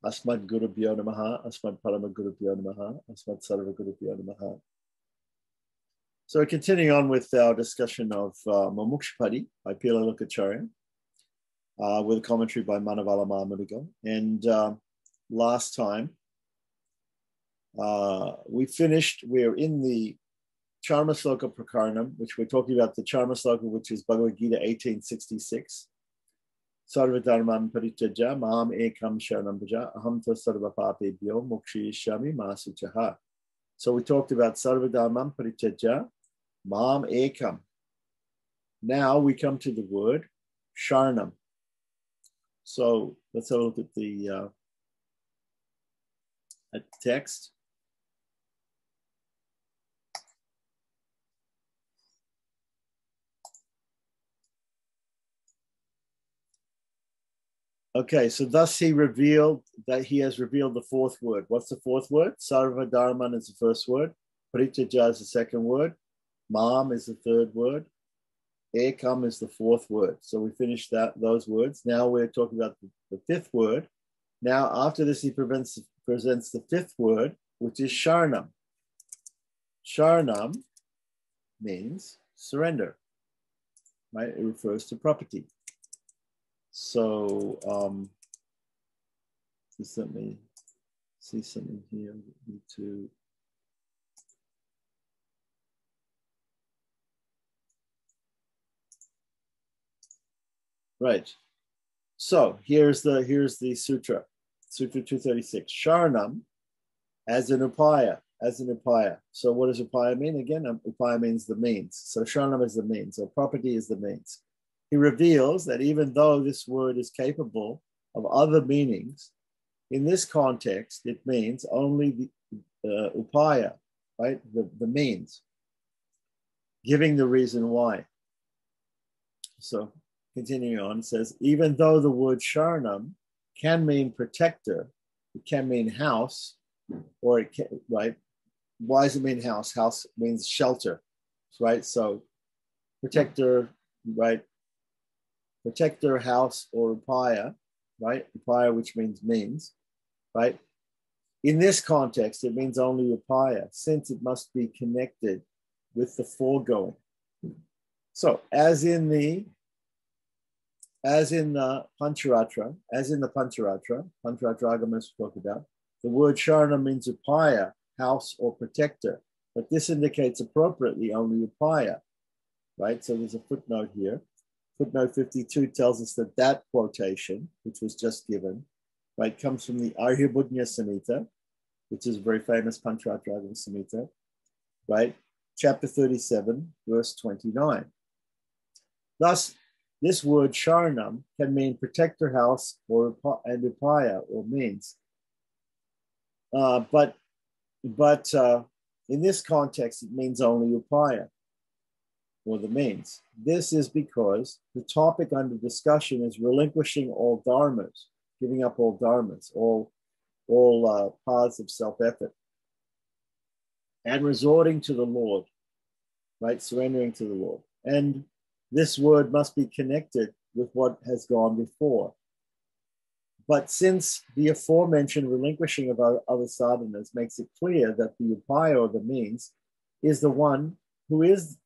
Asmad Gurubhyo Namaha, Asmad Parama Gurubhyo Namaha, Asmad Sarva Gurubhyo Namaha. So we're continuing on with our discussion of Mumuksupadi by Pila Lokacharya, with a commentary by Manavala Mahamudigal. And last time we're in the Charma Sloka Prakaranam, which we're talking about the Charma Sloka, which is Bhagavad Gita 1866. Sarva Dharmam Parityaja Mam Ekam Sharanam Bhaja Aham to Sarva Papebhyo Mokshayishyami Masuchaha. So we talked about Sarva Dharmam Parityaja Mam Ekam. Now we come to the word Sharanam. So let's have a look at the text. Okay, so thus he revealed that he has revealed the fourth word. What's the fourth word? Sarva Dharman is the first word. Parityaja is the second word. Mam is the third word. Ekam is the fourth word. So we finished those words. Now we're talking about the fifth word. Now after this, he presents the fifth word, which is Sharanam. Sharanam means surrender, right? It refers to property. So just let me see something here. I need to. Right. So here's the sutra, Sutra 236. Sharanam as an upaya, So what does upaya mean? Again, upaya means the means. So sharanam is the means. So property is the means. He reveals that even though this word is capable of other meanings, in this context, it means only the upaya, right? The means, giving the reason why. So continuing on, it says, even though the word sharanam can mean protector, it can mean house, or it can, right? Why does it mean house? House means shelter, right? So protector, right? Protector, house, or upaya, right? Upaya, which means, right? In this context, it means only upaya, since it must be connected with the foregoing. So, as in the Pancharatra, Agama is talked about, the word Sharana means upaya, house or protector, but this indicates appropriately only upaya, right? So there's a footnote here. Footnote 52 tells us that quotation, which was just given, right, comes from the Arhyabhudnya Samhita, which is a very famous Pancharatra Samhita, right? Chapter 37, verse 29. Thus, this word sharanam can mean protector, house, and upaya, or means. But in this context, it means only upaya, or the means. This is because the topic under discussion is relinquishing all dharmas, giving up all dharmas, all paths of self-effort, and resorting to the Lord, right? Surrendering to the Lord. And this word must be connected with what has gone before. But since the aforementioned relinquishing of other sadhanas makes it clear that the upaya, or the means, is the one who is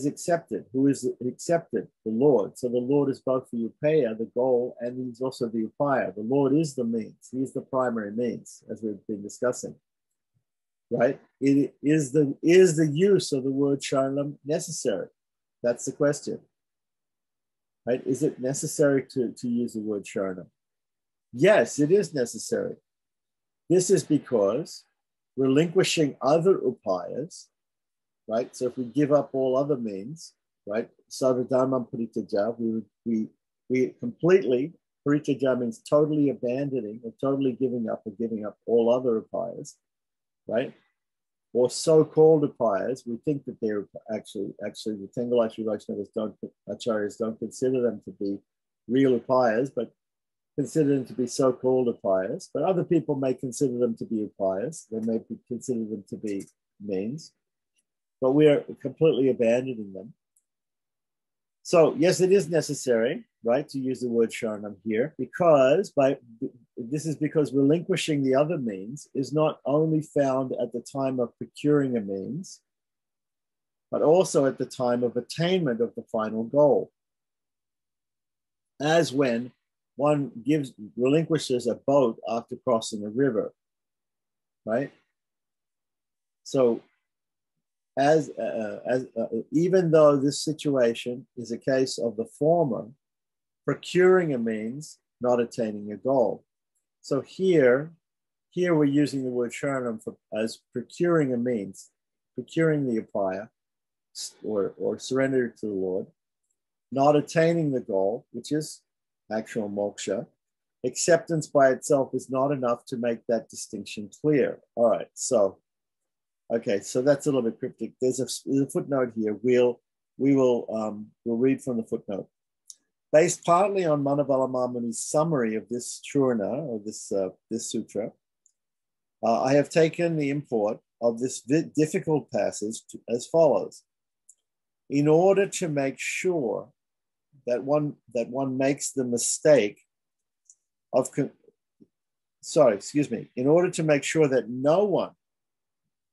accepted, the Lord. So the Lord is both the upaya, the goal, and he's also the upaya. The Lord is the means. He's the primary means, as we've been discussing. Right? It is the use of the word sharanam necessary? That's the question. Right? Is it necessary to use the word sharanam? Yes, it is necessary. This is because relinquishing other upayas, right? So if we give up all other means, right? Sarvadharmam parityaja, we completely, parityaja means totally abandoning or totally giving up all other upayas, right? Or so-called upayas. We think that they're actually the Tengalachari Vaishnavas Acharyas don't consider them to be real upayas, but consider them to be so-called upayas. But other people may consider them to be upayas. They may consider them to be means. But we are completely abandoning them. So yes, it is necessary, right, to use the word sharanam here, because this is because relinquishing the other means is not only found at the time of procuring a means, but also at the time of attainment of the final goal. As when one relinquishes a boat after crossing a river, right? So even though this situation is a case of the former, procuring a means, not attaining a goal. So here we're using the word sharanam as procuring a means, procuring the upaya, or surrender to the Lord, not attaining the goal, which is actual moksha. Acceptance by itself is not enough to make that distinction clear. All right, so that's a little bit cryptic. There's a footnote here. We'll read from the footnote. Based partly on Manavala Mamuni's summary of this churna, or this sutra, I have taken the import of this difficult passage as follows. In order to make sure that one makes the mistake of, in order to make sure that no one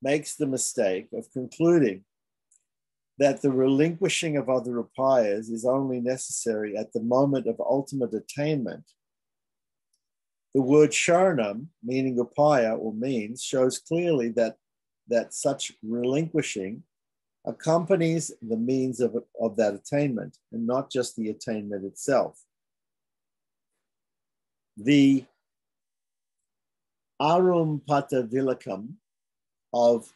makes the mistake of concluding that the relinquishing of other upayas is only necessary at the moment of ultimate attainment, the word sharanam, meaning upaya or means, shows clearly that such relinquishing accompanies the means of that attainment and not just the attainment itself. The Arumpata Vilakam of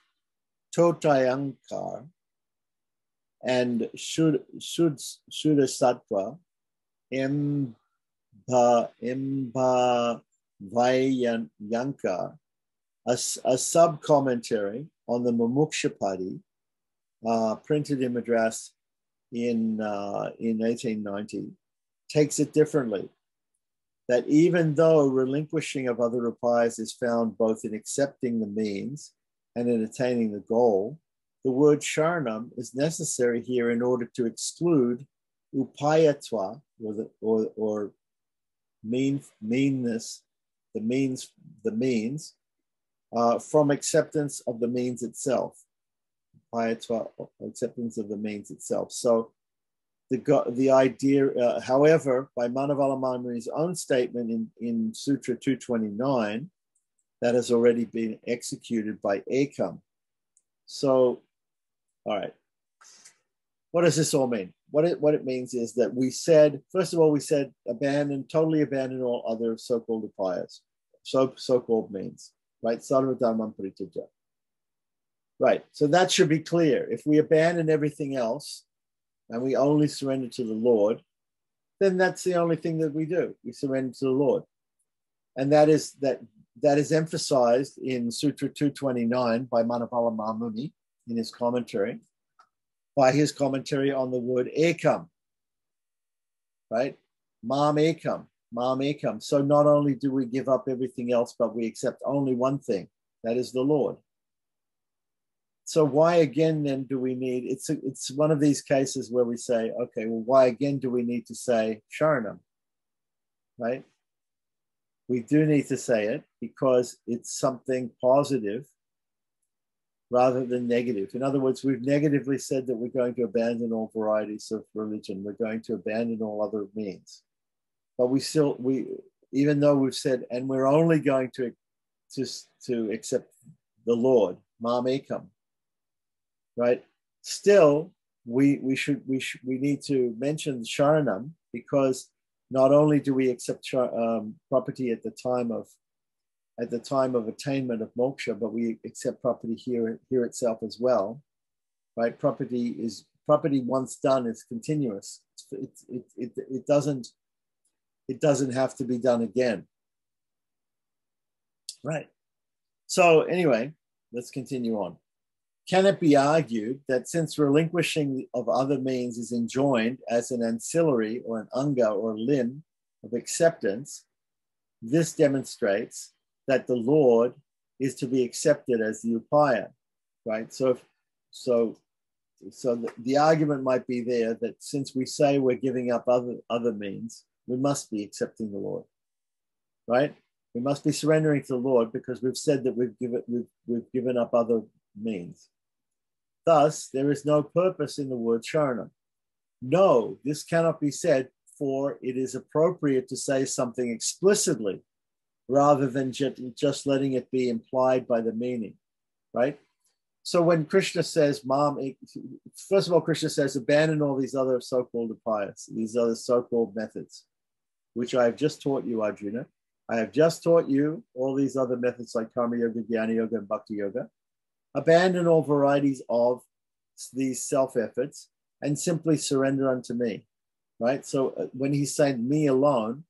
Totayankar and Shuddhasattva Imba Vayanka, a sub-commentary on the Mumuksupadi, printed in Madras in 1890, takes it differently. That even though relinquishing of other upayas is found both in accepting the means and in attaining the goal, the word sharanam is necessary here in order to exclude upayatva, or meanness, the means, from acceptance of the means itself. Upayatva, acceptance of the means itself. So the idea, however, by Manavala Mamuni's own statement in Sutra 229, that has already been executed by Ekam. So, all right. What does this all mean? What it means is that we said, first of all, totally abandon all other so-called upayas, so-called means, right? Sarva dharmam parityaja. Right, so that should be clear. If we abandon everything else and we only surrender to the Lord, then that's the only thing that we do. We surrender to the Lord. And that is emphasized in Sutra 229 by Manavala Mamuni in his commentary, by his commentary on the word ekam, right? Mam ekam. So not only do we give up everything else, but we accept only one thing, that is the Lord. So why again then do we need, it's one of these cases where we say, okay, well, why again do we need to say sharanam, right? We do need to say it because it's something positive rather than negative. In other words, we've negatively said that we're going to abandon all varieties of religion. We're going to abandon all other means. But even though we've said, and we're only going to accept the Lord, Mam Ekam, right? Still, we need to mention sharanam, because not only do we accept property at the time of attainment of moksha, but we accept property here itself as well, right? Property once done is continuous. It doesn't have to be done again, right? So anyway, let's continue on. Can it be argued that since relinquishing of other means is enjoined as an ancillary or an anga or limb of acceptance, this demonstrates that the Lord is to be accepted as the upaya, right? So so the argument might be there that since we say we're giving up other means, we must be accepting the Lord, right? We must be surrendering to the Lord because we've said that we've given up other means. Thus, there is no purpose in the word sharanam. No, this cannot be said, for it is appropriate to say something explicitly rather than just letting it be implied by the meaning, right? So when Krishna says, first of all, Krishna says, abandon all these other so-called upayas, these other so-called methods, which I have just taught you, Arjuna. I have just taught you all these other methods like karma yoga, jnana yoga, and bhakti yoga. Abandon all varieties of these self-efforts and simply surrender unto me, right? So when he's saying me alone,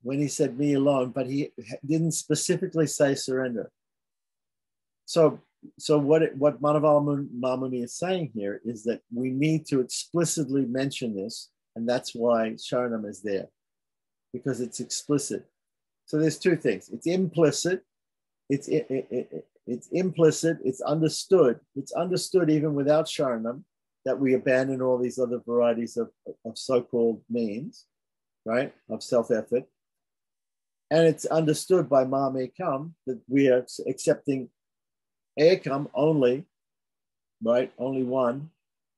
when he said me alone, but he didn't specifically say surrender. So what Manavala Mamuni is saying here is that we need to explicitly mention this, and that's why Sharanam is there, because it's explicit. So there's two things. It's implicit. It's implicit. It's understood. It's understood even without Sharanam that we abandon all these other varieties of so-called means, right, of self-effort. And it's understood by Mam Ekam that we are accepting Ekam only, right? Only one,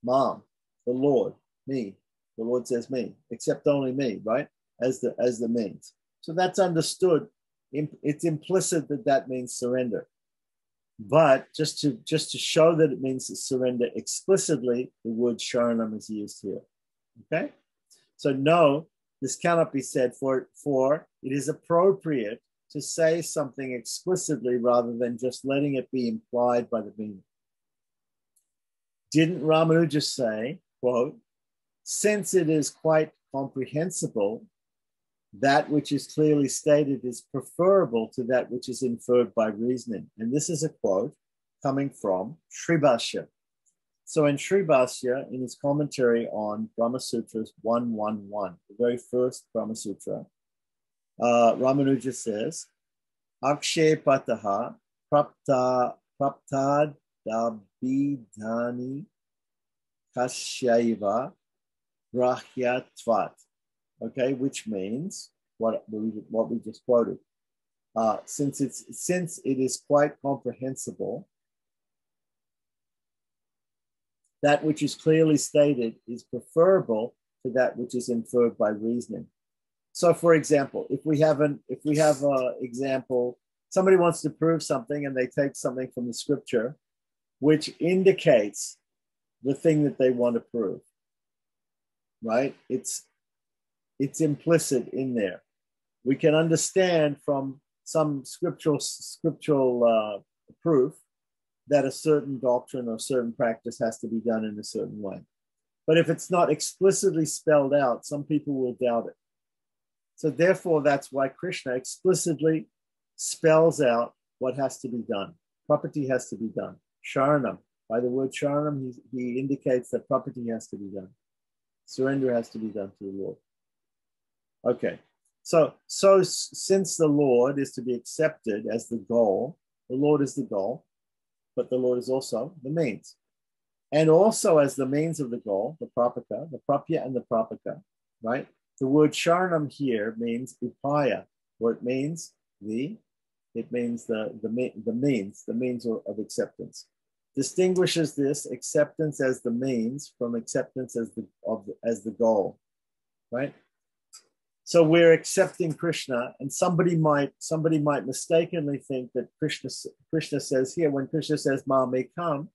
Mam, the Lord, me. The Lord says me, accept only me, right? As the means. So that's understood. It's implicit that means surrender. But just to show that it means to surrender explicitly, the word sharanam is used here. Okay? So no, this cannot be said, for it is appropriate to say something explicitly rather than just letting it be implied by the meaning. Didn't Ramanuja say, quote, since it is quite comprehensible, that which is clearly stated is preferable to that which is inferred by reasoning. And this is a quote coming from Shribhashya. So in Shribhashya, in his commentary on Brahma Sutras 111, the very first Brahma Sutra, Ramanuja says, Akshepataha praptad dabidhani kasyaiva grahyatvat. Okay, which means what we just quoted. Since it is quite comprehensible, that which is clearly stated is preferable to that which is inferred by reasoning. So, for example, if we have an example, somebody wants to prove something and they take something from the scripture, which indicates the thing that they want to prove, right? It's implicit in there. We can understand from some scriptural proof that a certain doctrine or certain practice has to be done in a certain way. But if it's not explicitly spelled out, some people will doubt it. So therefore, that's why Krishna explicitly spells out what has to be done. Property has to be done. Sharanam. By the word sharanam, he indicates that property has to be done. Surrender has to be done to the Lord. Okay. So since the Lord is to be accepted as the goal, the Lord is the goal, but the Lord is also the means. And also as the means of the goal, the prapaka, the prapya and the prapaka, right? The word sharanam here means upaya, or it means the means of acceptance. Distinguishes this acceptance as the means from acceptance as the goal, right? So we're accepting Krishna, and somebody might mistakenly think that Krishna says here, when Krishna says "Ma may come,"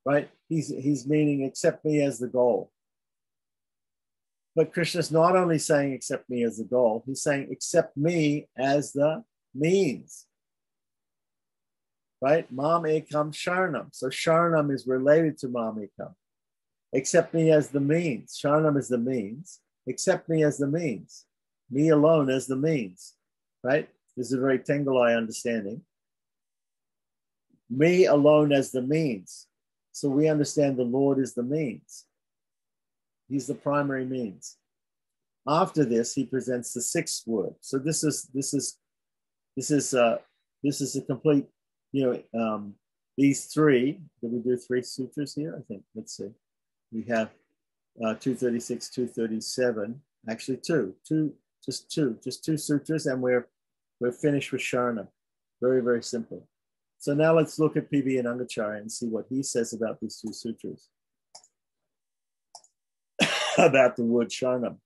right? He's meaning accept me as the goal. But Krishna's not only saying accept me as the goal, he's saying accept me as the means. Right? Mam ekam sharanam. So sharanam is related to mam ekam. Accept me as the means. Sharanam is the means. Accept me as the means. Me alone as the means. Right? This is a very Tengalai understanding. Me alone as the means. So we understand the Lord is the means. He's the primary means. After this, he presents the sixth word. So this is a complete, these three, did we do three sutras here? I think, let's see. We have 236, 237, actually just two sutras, and we're finished with Sharna. Very, very simple. So now let's look at P.B. and Angacharya and see what he says about these two sutras, about the word Sharnam.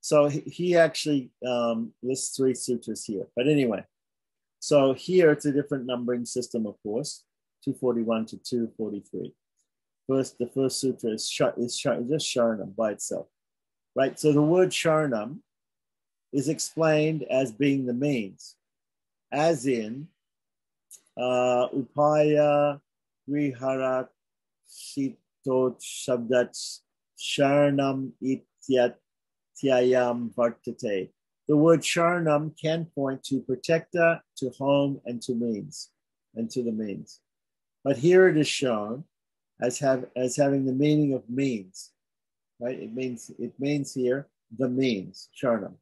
So he actually lists three sutras here. But anyway, so here it's a different numbering system, of course, 241 to 243. The first sutra is just Sharnam by itself, right? So the word Sharnam is explained as being the means, as in upaya viharat sitot shabdat Sharnam ityayam vartate. The word Sharnam can point to protector, to home, and to means, and to the means. But here it is shown as having the meaning of means, right? It means here the means, Sharnam.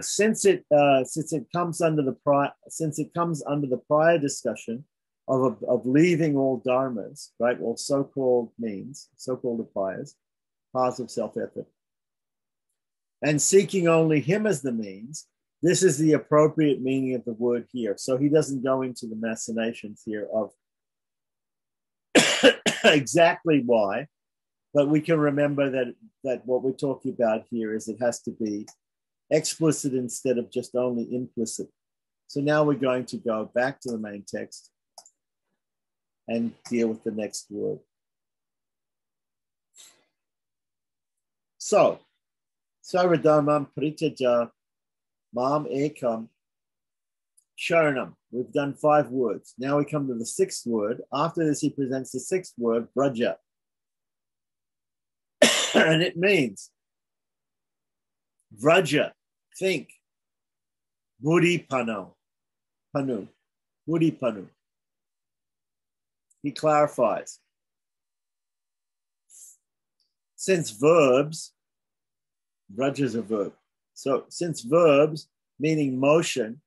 Since it comes under the prior discussion of leaving all dharmas, right? All so-called means, so-called upayas, paths of self-effort, and seeking only him as the means, this is the appropriate meaning of the word here. So he doesn't go into the machinations here of exactly why, but we can remember that what we're talking about here is it has to be explicit instead of just only implicit. So now we're going to go back to the main text and deal with the next word. So, Sarvadharmam Paritaja Mam Ekam Sharanam. We've done 5 words. Now we come to the 6th word. After this, he presents the 6th word, Vraja. And it means Vraja, think. Buddhi Panu. Buddhi Panu. He clarifies. Since verbs, Vraja is a verb. So since verbs, meaning motion,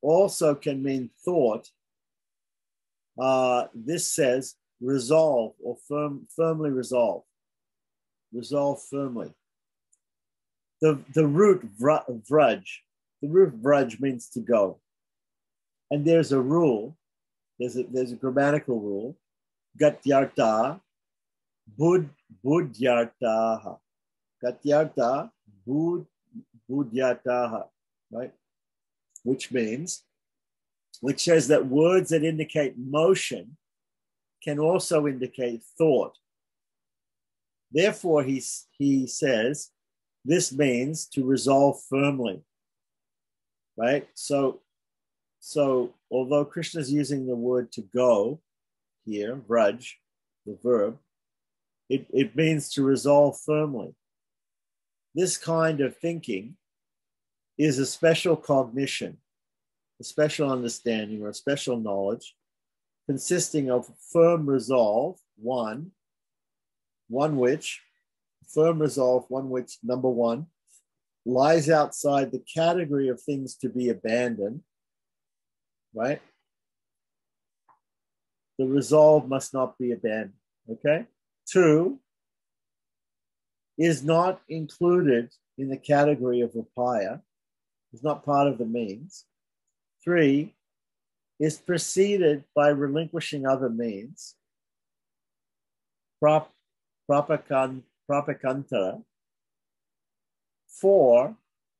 also can mean thought, this says resolve or firmly resolve. Resolve firmly. The root vraj, the root vraj means to go. And there's a rule, there's a grammatical rule, gatyarta, buddhyartaha. Gatyarta, buddhyartaha, right? Which says that words that indicate motion can also indicate thought. Therefore, he says, this means to resolve firmly, right? So although Krishna is using the word to go here, vraj, the verb, it means to resolve firmly. This kind of thinking is a special cognition, a special understanding or a special knowledge consisting of firm resolve, one which, number one, lies outside the category of things to be abandoned, right? The resolve must not be abandoned, okay? 2, is not included in the category of upaya, is not part of the means. 3, is preceded by relinquishing other means. Propakantara. 4,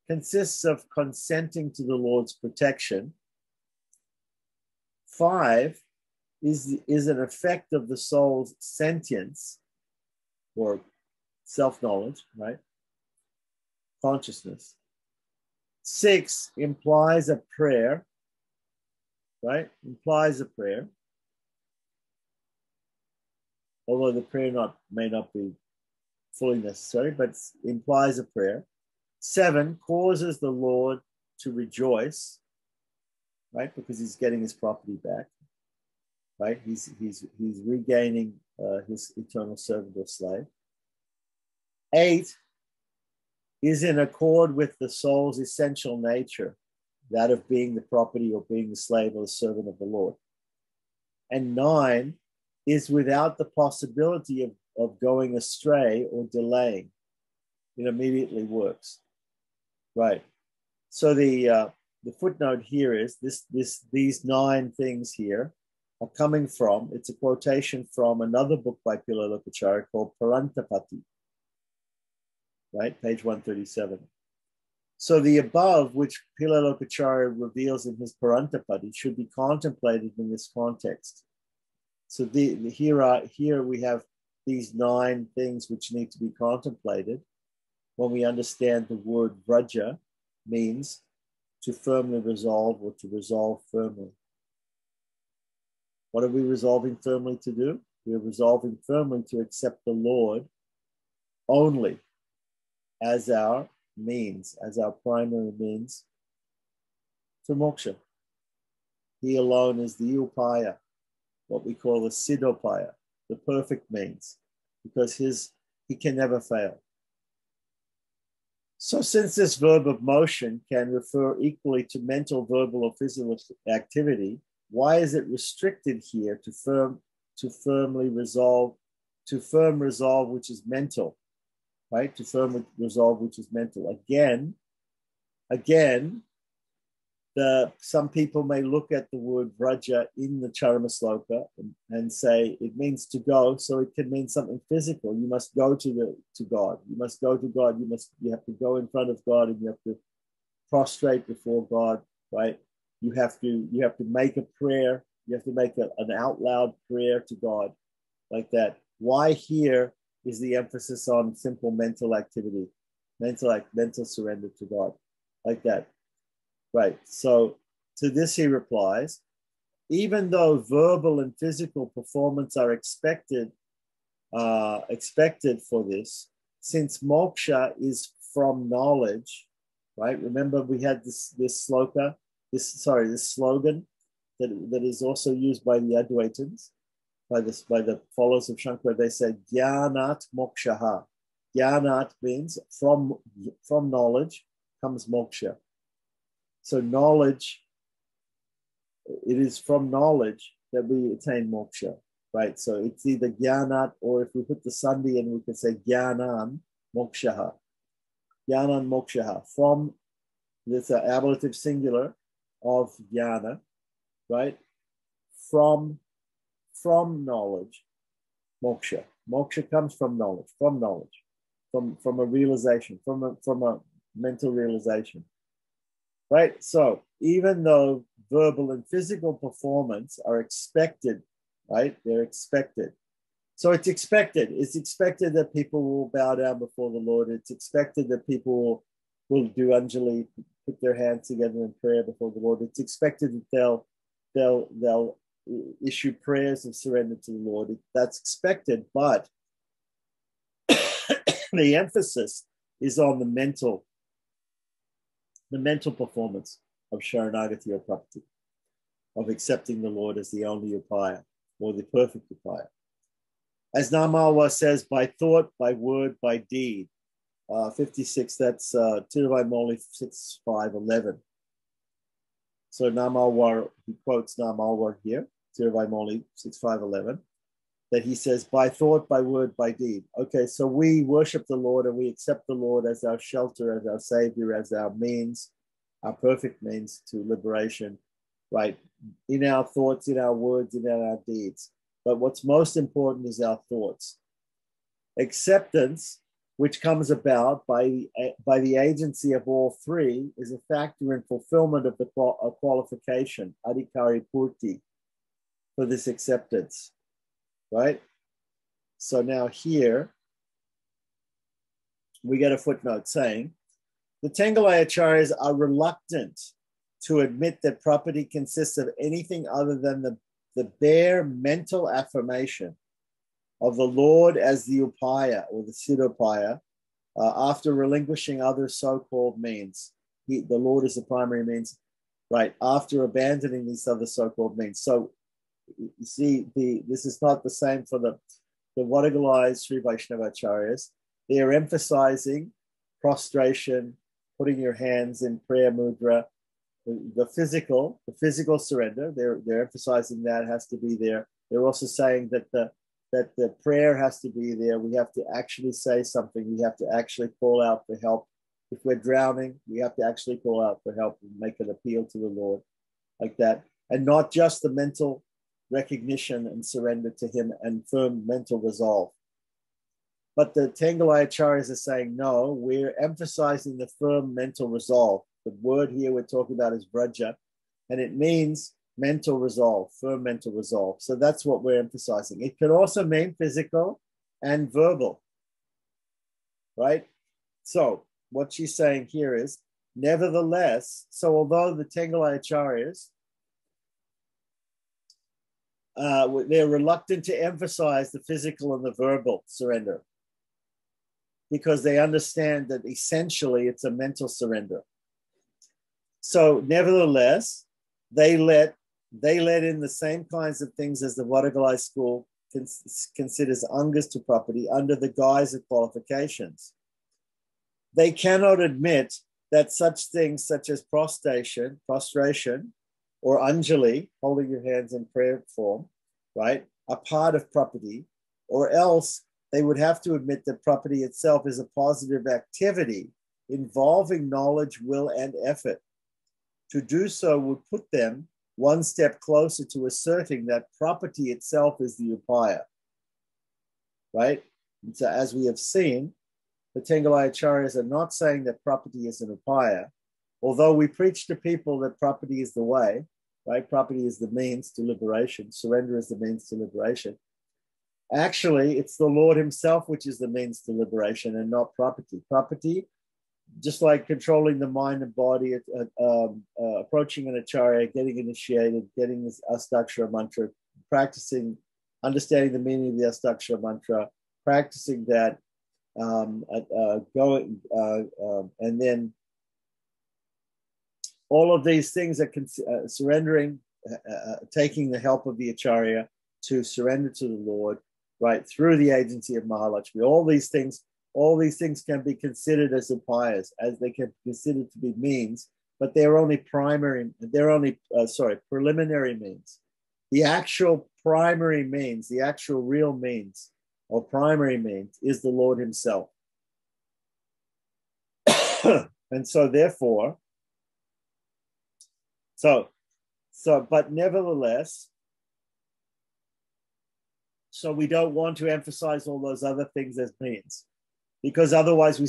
consists of consenting to the Lord's protection. 5, is an effect of the soul's sentience or self-knowledge, right? Consciousness. 6 implies a prayer, right? Implies a prayer. Although the prayer may not be fully necessary, but implies a prayer. 7 causes the Lord to rejoice, right? Because he's getting his property back, right? He's regaining his eternal servant or slave. 8 is in accord with the soul's essential nature, that of being the property or being the slave or the servant of the Lord. And 9 is without the possibility of going astray or delaying. It immediately works. Right. So the footnote here is these 9 things here are coming from, it's a quotation from another book by Pilalokacharya called Parantapati, right? Page 137. So the above, which Pilalokacharya reveals in his Parantapati, should be contemplated in this context. So here we have these 9 things which need to be contemplated when we understand the word vraja means to firmly resolve or to resolve firmly. What are we resolving firmly to do? We are resolving firmly to accept the Lord only as our means, as our primary means to moksha. He alone is the upaya, what we call the siddhopaya, the perfect means, because he can never fail. So since this verb of motion can refer equally to mental, verbal, or physical activity, why is it restricted here to firm resolve, which is mental, right? To firm resolve, which is mental. Again, some people may look at the word vraja in the Charamashloka and say it means to go, so it can mean something physical. You must go to God. You must go to God. You have to go in front of God and you have to prostrate before God, right? You have to make a prayer. You have to make an out loud prayer to God like that. Why here is the emphasis on simple mental activity, mental surrender to God like that? Right. So to this he replies, even though verbal and physical performance are expected for this, since moksha is from knowledge, right? Remember we had this slogan that is also used by the Advaitins, by the followers of Shankara. They say Jnanat mokshaha. Jnanat means from knowledge comes moksha. So knowledge, it is from knowledge that we attain moksha, right? So it's either jnanat, or if we put the sandhi in, we can say jnanan mokshaha. Jnanan mokshaha. From this ablative singular of jnana, right? From knowledge, moksha. Moksha comes from knowledge, from a realization, from a mental realization. Right, so even though verbal and physical performance are expected, right? They're expected. So it's expected. It's expected that people will bow down before the Lord. It's expected that people will do anjali, put their hands together in prayer before the Lord. It's expected that they'll issue prayers of surrender to the Lord. That's expected, but the emphasis is on the mental performance of Sharanagati or Prapti, of accepting the Lord as the only upaya, or the perfect upaya. As Namalwa says, by thought, by word, by deed. 56, that's Tiruvai Moli 6.5.11. So Namalwa, he quotes Namalwa here, Tiruvai Moli 6.5.11, that he says, by thought, by word, by deed. Okay, so we worship the Lord and we accept the Lord as our shelter, as our savior, as our means, our perfect means to liberation, right? In our thoughts, in our words, in our deeds. But what's most important is our thoughts. Acceptance, which comes about by the agency of all three, is a factor in fulfillment of the qualification, adhikari purti, for this acceptance. Right? So now here, we get a footnote saying, the Tengalaya Acharyas are reluctant to admit that property consists of anything other than the bare mental affirmation of the Lord as the upaya or the siddhopaya after relinquishing other so-called means. The Lord is the primary means, right? After abandoning these other so-called means. So you see, this is not the same for the Vadagalized Sri Vaishnava Acharyas. They are emphasizing prostration, putting your hands in prayer mudra, the physical surrender. They're emphasizing that has to be there. They're also saying that the prayer has to be there. We have to actually say something. We have to actually call out for help. If we're drowning, we have to actually call out for help and make an appeal to the Lord like that. And not just the mental recognition and surrender to him and firm mental resolve. But the Tengalaya Acharyas are saying, no, we're emphasizing the firm mental resolve. The word here we're talking about is vraja, and it means mental resolve, firm mental resolve. So that's what we're emphasizing. It can also mean physical and verbal, right? So what she's saying here is, nevertheless, so although the Tengalaya Acharyas, they're reluctant to emphasize the physical and the verbal surrender because they understand that essentially it's a mental surrender. So nevertheless, they let in the same kinds of things as the Vadagalai school considers angas to property under the guise of qualifications. They cannot admit that such things such as prostration, or anjali, holding your hands in prayer form, right, are part of property, or else they would have to admit that property itself is a positive activity involving knowledge, will, and effort. To do so would put them one step closer to asserting that property itself is the upaya, right? And so as we have seen, the Tengalaya Acharyas are not saying that property is an upaya, although we preach to people that property is the way, right? Property is the means to liberation. Surrender is the means to liberation. Actually, it's the Lord himself which is the means to liberation and not property. Property, just like controlling the mind and body, approaching an acharya, getting initiated, getting this Astakshara mantra, practicing, understanding the meaning of the Astakshara mantra, practicing that, and then all of these things are surrendering, taking the help of the acharya to surrender to the Lord, right, through the agency of Mahalakshmi. All these things can be considered as upayas, as they can be considered to be means, but they're only preliminary means. The actual primary means, the actual real means, or primary means, is the Lord himself. And so therefore, but nevertheless, so we don't want to emphasize all those other things as means, because otherwise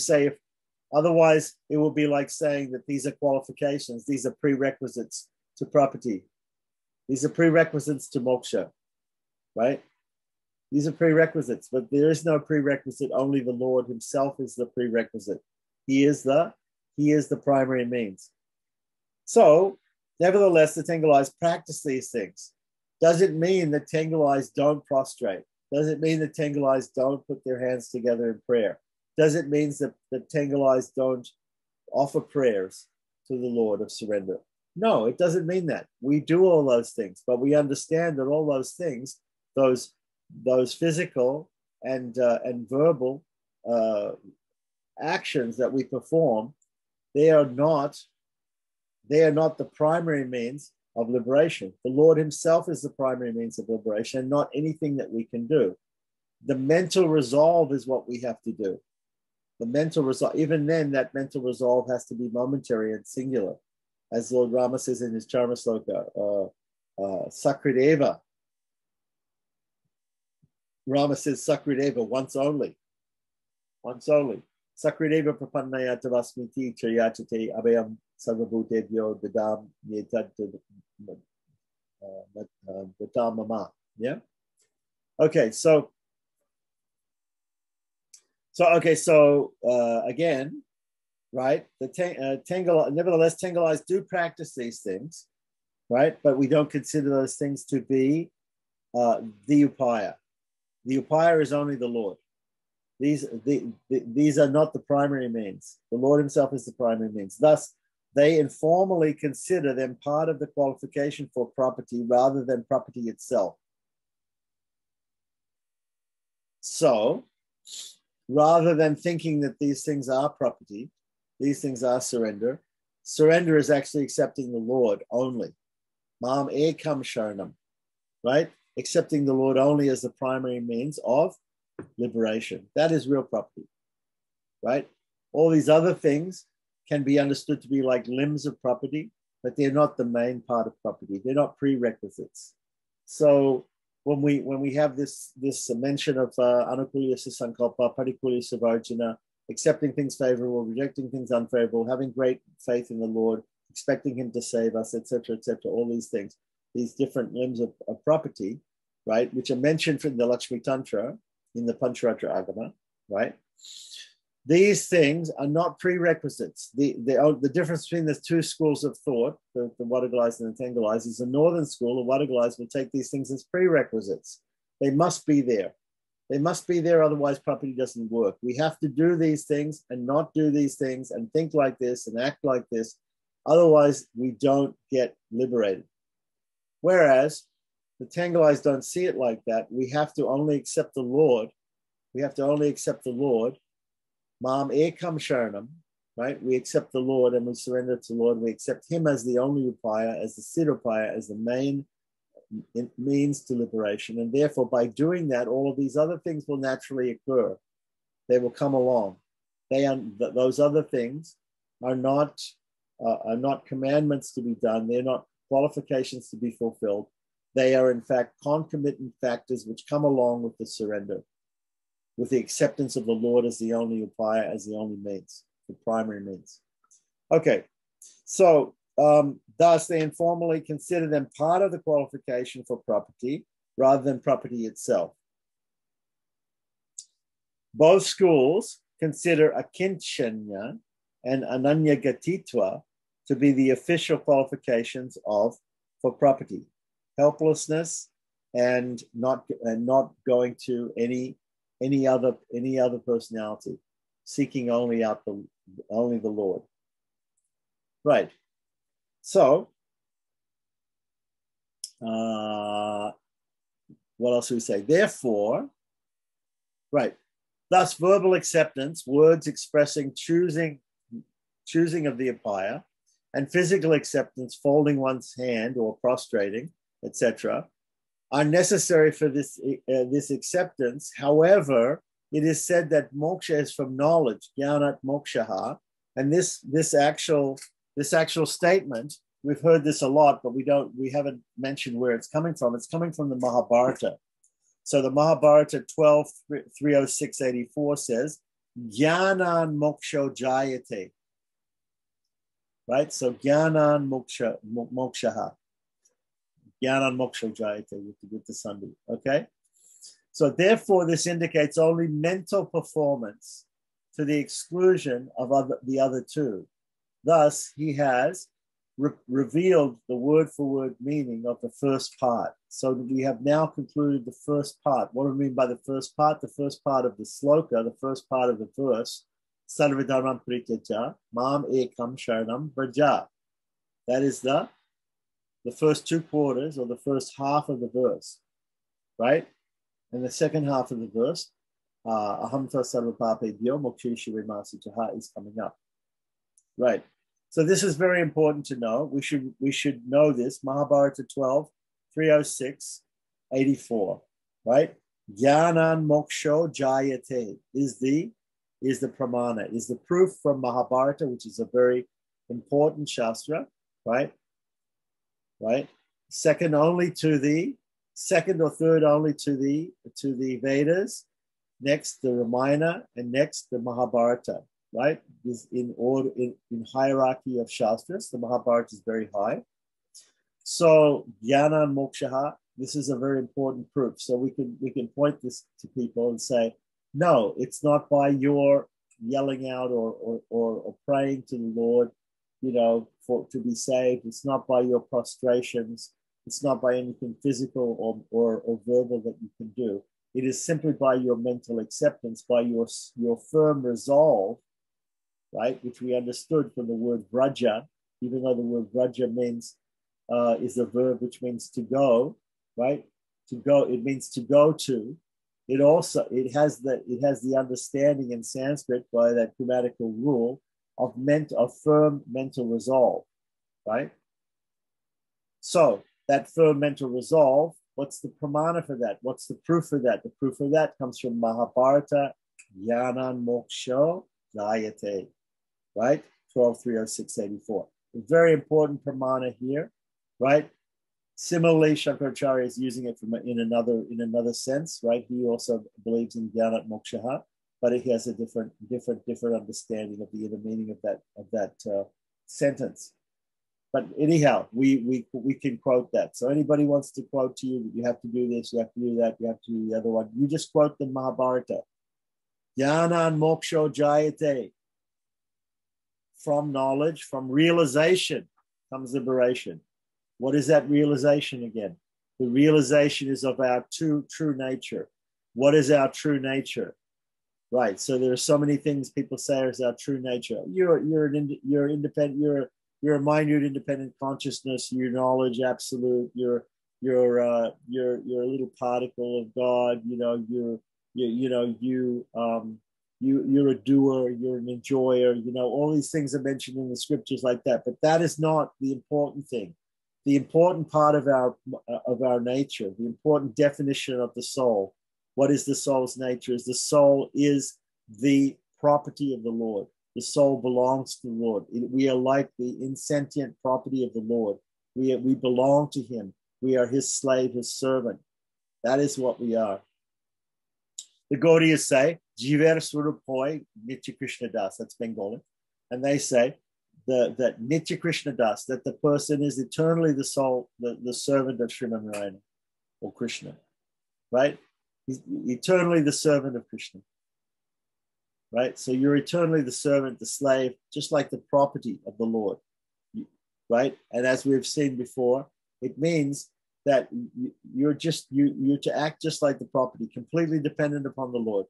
otherwise it will be like saying that these are qualifications, these are prerequisites to property, these are prerequisites to moksha, right? These are prerequisites, but there is no prerequisite. Only the Lord himself is the prerequisite. He is the primary means. So, nevertheless, the Tengalais practice these things. Does it mean that Tengalais don't prostrate? Does it mean that Tengalais don't put their hands together in prayer? Does it mean that Tengalais don't offer prayers to the Lord of surrender? No, it doesn't mean that. We do all those things, but we understand that all those things, those physical and verbal actions that we perform, they are not the primary means of liberation. The Lord himself is the primary means of liberation, not anything that we can do. The mental resolve is what we have to do. The mental resolve, even then, that mental resolve has to be momentary and singular. As Lord Rama says in his Charma Sloka, Sakrideva. Rama says Sakrideva once only. Once only. Sakrideva prapannaya tavasmiti chayachate abhayam sarvabhutebhyo dadam yetad mama. Yeah? Okay, so again, right? Nevertheless, Tengalais do practice these things, right? But we don't consider those things to be the upaya. The upaya is only the Lord. These are not the primary means. The Lord himself is the primary means. Thus, they informally consider them part of the qualification for property rather than property itself. So, rather than thinking that these things are property, these things are surrender, Surrender is actually accepting the Lord only. Mam ekam sharanam, right? Accepting the Lord only as the primary means of liberation. That is real property, right? All these other things can be understood to be like limbs of property, but they're not the main part of property. They're not prerequisites. So when we have this mention of anukulya sankalpa, patikulya savarjana, accepting things favorable, rejecting things unfavorable, having great faith in the Lord, expecting him to save us, etc., all these things, these different limbs of property, right, which are mentioned in the Lakshmi Tantra, in the Pancharatra Agama, right? These things are not prerequisites. The difference between the two schools of thought, the Wadagalized and the Tengalized, is the northern school, the Wadagalized, will take these things as prerequisites. They must be there. They must be there, otherwise property doesn't work. We have to do these things and not do these things and think like this and act like this. Otherwise, we don't get liberated. Whereas the Tengalized don't see it like that. We have to only accept the Lord. We have to only accept the Lord. Mam ekam sharanam, right? We accept the Lord and we surrender to the Lord. We accept him as the only upaya, as the siddhapaya, as the main means to liberation. And therefore, by doing that, all of these other things will naturally occur. They will come along. Those other things are not commandments to be done. They're not qualifications to be fulfilled. They are, in fact, concomitant factors which come along with the surrender, with the acceptance of the Lord as the only upaya, as the only means, the primary means. Okay, so thus they informally consider them part of the qualification for property rather than property itself. Both schools consider akinchanya and ananyagatitva to be the official qualifications for property, helplessness, and not going to any other personality, seeking only the Lord. Right. So, what else do we say? Therefore, right. Thus, verbal acceptance, words expressing choosing of the upaya, and physical acceptance, folding one's hand or prostrating, etc., are necessary for this acceptance. However, it is said that moksha is from knowledge, jnanat mokshaha, and this actual statement, we've heard this a lot, but we haven't mentioned where it's coming from. It's coming from the Mahabharata. So the Mahabharata 12:306-84 says, Jnanan moksho jayate. Right? So Jnanan mokshaha. Jnanan moksho jayate with the Sandhi. Okay? So therefore, this indicates only mental performance to the exclusion of the other two. Thus, he has revealed the word-for-word meaning of the first part. So we have now concluded the first part. What do we mean by the first part? The first part of the sloka, the first part of the verse, Sarvadharmam Prityaja, Mam Ekam Sharanam Vraja. That is the first 2 quarters or the first half of the verse, right? And the second half of the verse, Ahamta Sarvapapebhyo Mokshisha Vimasichaha, is coming up. Right. So this is very important to know. We should know this. Mahabharata 12:306-84. Right? Jnanan moksho jayate is the pramana, is the proof from Mahabharata, which is a very important shastra. Right? Right? Second or third only to the Vedas. Next the Ramayana, and next the Mahabharata. Right? This in order in hierarchy of shastras, the Mahabharata is very high. So jnana mokshaha, this is a very important proof. So we can point this to people and say, no, it's not by your yelling out or praying to the Lord, to be saved. It's not by your prostrations. It's not by anything physical or verbal that you can do. It is simply by your mental acceptance, by your firm resolve, right, which we understood from the word vraja, even though the word vraja means is a verb which means to go, right? To go, it means to go to. It has the understanding in Sanskrit by that grammatical rule, of firm mental resolve, right? So that firm mental resolve, what's the pramana for that? What's the proof for that? The proof of that comes from Mahabharata, Jnanan Moksha Jayate, right? 12.306.84. A very important pramana here, right? Similarly, Shankaracharya is using it in another sense, right? He also believes in Jnana Moksha, but he has a different understanding of the inner meaning of that sentence. But anyhow, we can quote that. So anybody wants to quote to you, you have to do this, you have to do that, you have to do the other one. You just quote the Mahabharata. Jnana Moksha Jayate. From knowledge, from realization comes liberation. What is that realization again? The realization is of our true nature. What is our true nature? Right. So there are so many things people say is our true nature. You're independent. You're a minute independent consciousness. Your knowledge absolute. You're a little particle of God. You're a doer. You're an enjoyer. All these things are mentioned in the scriptures like that. But that is not the important thing. The important part of our nature, the important definition of the soul. What is the soul's nature? Is the soul is the property of the Lord. The soul belongs to the Lord. We are like the insentient property of the Lord. We belong to him. We are his slave, his servant. That is what we are. The Gaudiyas say, Jiver Swarup Hoy Nitya Krishna Das. That's Bengali. And they say that Nitya Krishna Das, that the person is eternally the soul, the servant of Sriman Narayana or Krishna. Right? He's eternally the servant of Krishna. Right? So you're eternally the servant, the slave, just like the property of the Lord. Right? And as we've seen before, it means that you're to act just like the property, completely dependent upon the Lord,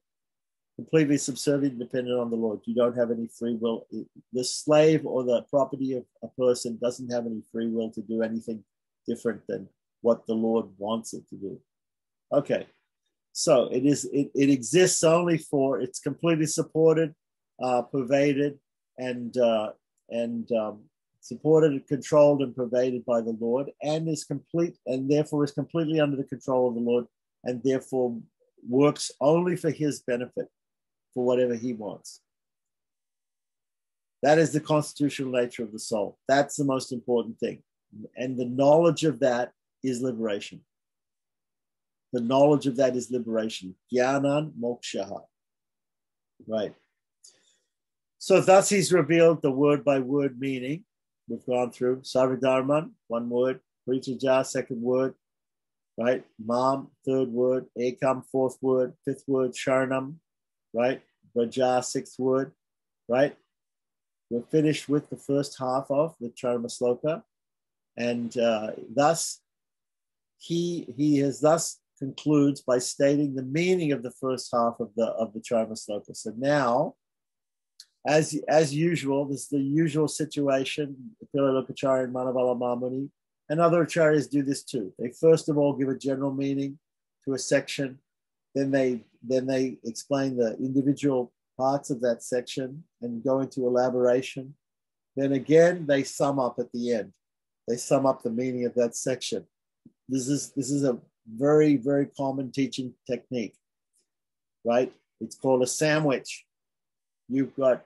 completely subservient, dependent on the Lord. You don't have any free will. The slave or the property of a person doesn't have any free will to do anything different than what the Lord wants it to do. Okay. So it exists only it's completely supported, pervaded, and supported, controlled, and pervaded by the Lord, and is complete, and therefore is completely under the control of the Lord, and therefore works only for his benefit, for whatever he wants. That is the constitutional nature of the soul. That's the most important thing. And the knowledge of that is liberation. The knowledge of that is liberation. Jnanan moksha. Right. So thus he's revealed the word by word meaning. We've gone through Sarvadharman, one word, Parichaja, second word, right? Mam, third word, Ekam, fourth word, fifth word, Sharanam, right? Braja, sixth word, right? We're finished with the first half of the Charma Sloka. And thus, he has thus concludes by stating the meaning of the first half of the Charma Sloka. So now, as usual, this is the usual situation. Pilalokacharya and Manavala Mamuni and other acharyas do this too. They first of all give a general meaning to a section, then they explain the individual parts of that section and go into elaboration. Then again, they sum up at the end. They sum up the meaning of that section. This is a very, very common teaching technique, right? It's called a sandwich. You've got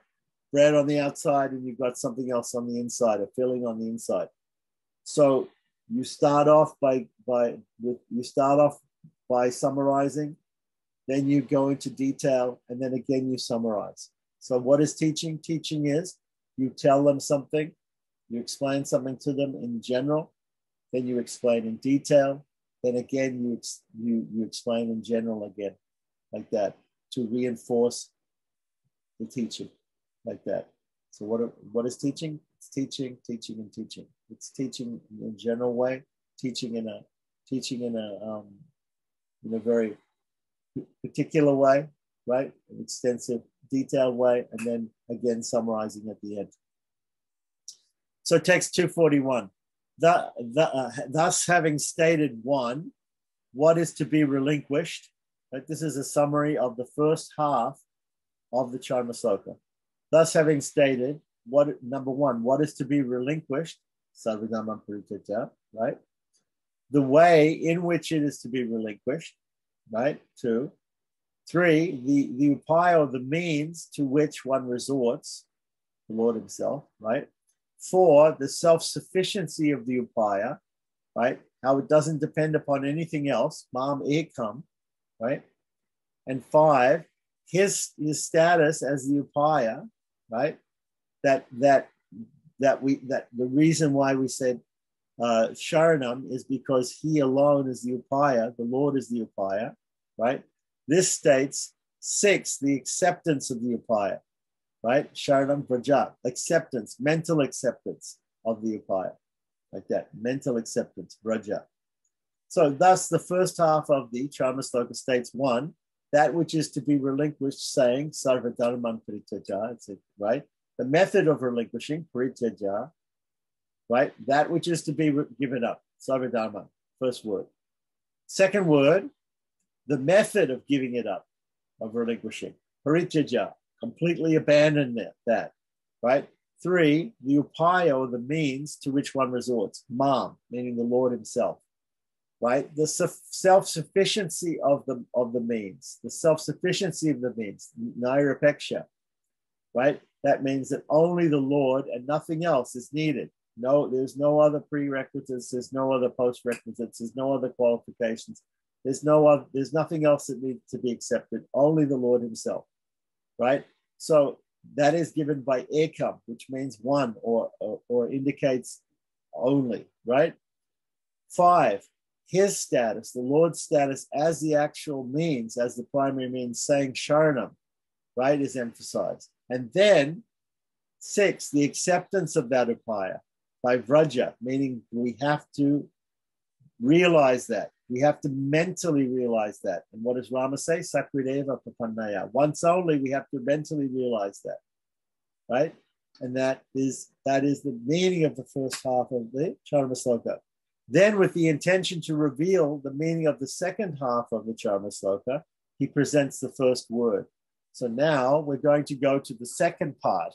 bread on the outside and you've got something else on the inside, a filling on the inside. So you start off by summarizing, then you go into detail, and then again you summarize. So what is teaching? Teaching is you tell them something, you explain something to them in general, then you explain in detail, then again you explain in general again, like that, to reinforce the teaching, like that. So what is teaching? It's teaching, teaching, and teaching. It's teaching in a general way, teaching in a very particular way, right? An extensive, detailed way, and then again summarizing at the end. So text 241. Thus having stated one, what is to be relinquished, right? This is a summary of the first half of the Charma Sloka. Thus having stated number one, what is to be relinquished, sarvadharman parityaja, right? The way in which it is to be relinquished, right? 2. 3, the upaya, or the means to which one resorts, the Lord himself, right? 4, the self-sufficiency of the upaya, right? How it doesn't depend upon anything else, mam ekam, right? And 5, his status as the upaya, right? That the reason why we said Sharanam is because he alone is the upaya, the Lord is the upaya, right? This states 6, the acceptance of the upaya, right? Sharanam Vraja, acceptance, mental acceptance of the upaya, like that, mental acceptance, Vraja. So thus the first half of the Charma Sloka states 1, that which is to be relinquished, saying Sarvadharman Parityaja, right? The method of relinquishing, Parityaja, right? That which is to be given up, Sarvadharman, first word. Second word, the method of giving it up, of relinquishing, Parityaja, completely abandon that, right? 3, the upaya, or the means to which one resorts, mam, meaning the Lord himself, right? The self-sufficiency of the means, the self-sufficiency of the means, nirapeksha, right? That means that only the Lord and nothing else is needed. No, there's no other prerequisites, there's no other post-requisites, there's no other qualifications, there's nothing else that needs to be accepted, only the Lord himself, right? So that is given by ekam, which means one, or indicates only, right? 5, his status, the Lord's status as the actual means, as the primary means, saying Sharanam, right, is emphasized. And then 6, the acceptance of that upaya by Vraja, meaning we have to realize that. We have to mentally realize that. And what does Rama say? Sakrideva Papannaya. Once only, we have to mentally realize that, right? And that is the meaning of the first half of the Charma Sloka. Then, with the intention to reveal the meaning of the second half of the Charma Sloka, he presents the first word. So now we're going to go to the second part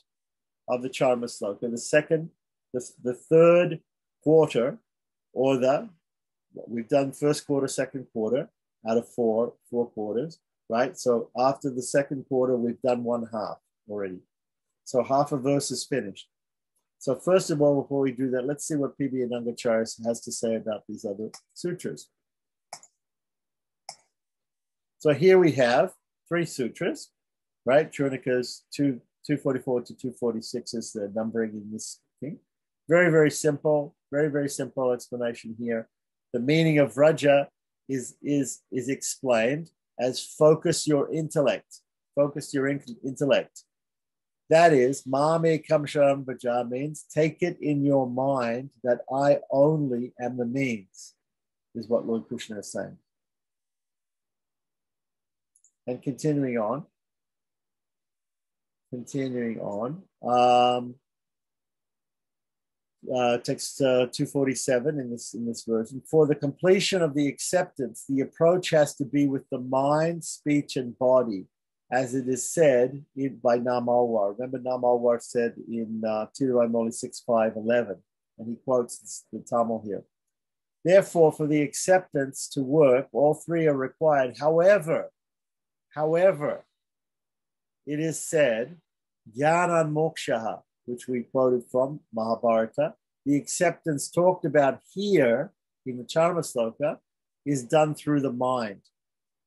of the Charma Sloka, the third quarter, or we've done first quarter, second quarter out of four quarters, right? So after the second quarter, we've done one half already. So half a verse is finished. So first of all, before we do that, let's see what P.B. Anangacharya has to say about these other sutras. So here we have 3 sutras, right? Churnika's 244 to 246 is the numbering in this thing. Very, very simple explanation here. The meaning of Vraja is explained as focus your intellect. Focus your intellect. That is, Mame Kamsharam Vraja means take it in your mind that I only am the means, is what Lord Krishna is saying. And continuing on. Text 247 in this version. For the completion of the acceptance, the approach has to be with the mind, speech, and body, as it is said by Namalwar. Remember, Namalwar said in Tiruvaimoli 6.5.11, and he quotes the Tamil here. Therefore, for the acceptance to work, all 3 are required. However, it is said, Jnana Mokshaha, which we quoted from Mahabharata, the acceptance talked about here in the Charma Sloka is done through the mind.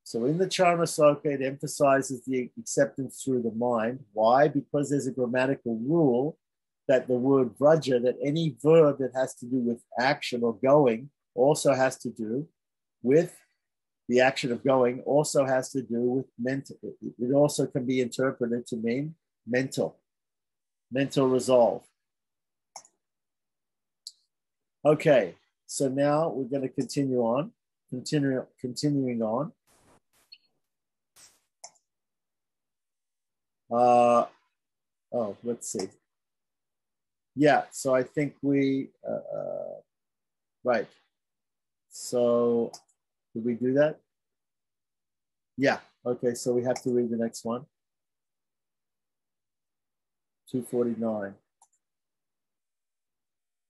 So in the Charma Sloka, it emphasizes the acceptance through the mind. Why? Because there's a grammatical rule that the word vraja, that any verb that has to do with action or going also has to do with the action of going, also has to do with mental. It also can be interpreted to mean mental resolve. Okay, so now we're going to continue on, continuing on. Let's see. Yeah, so I think we, right. So did we do that? Yeah, okay, so we have to read the next one. 249.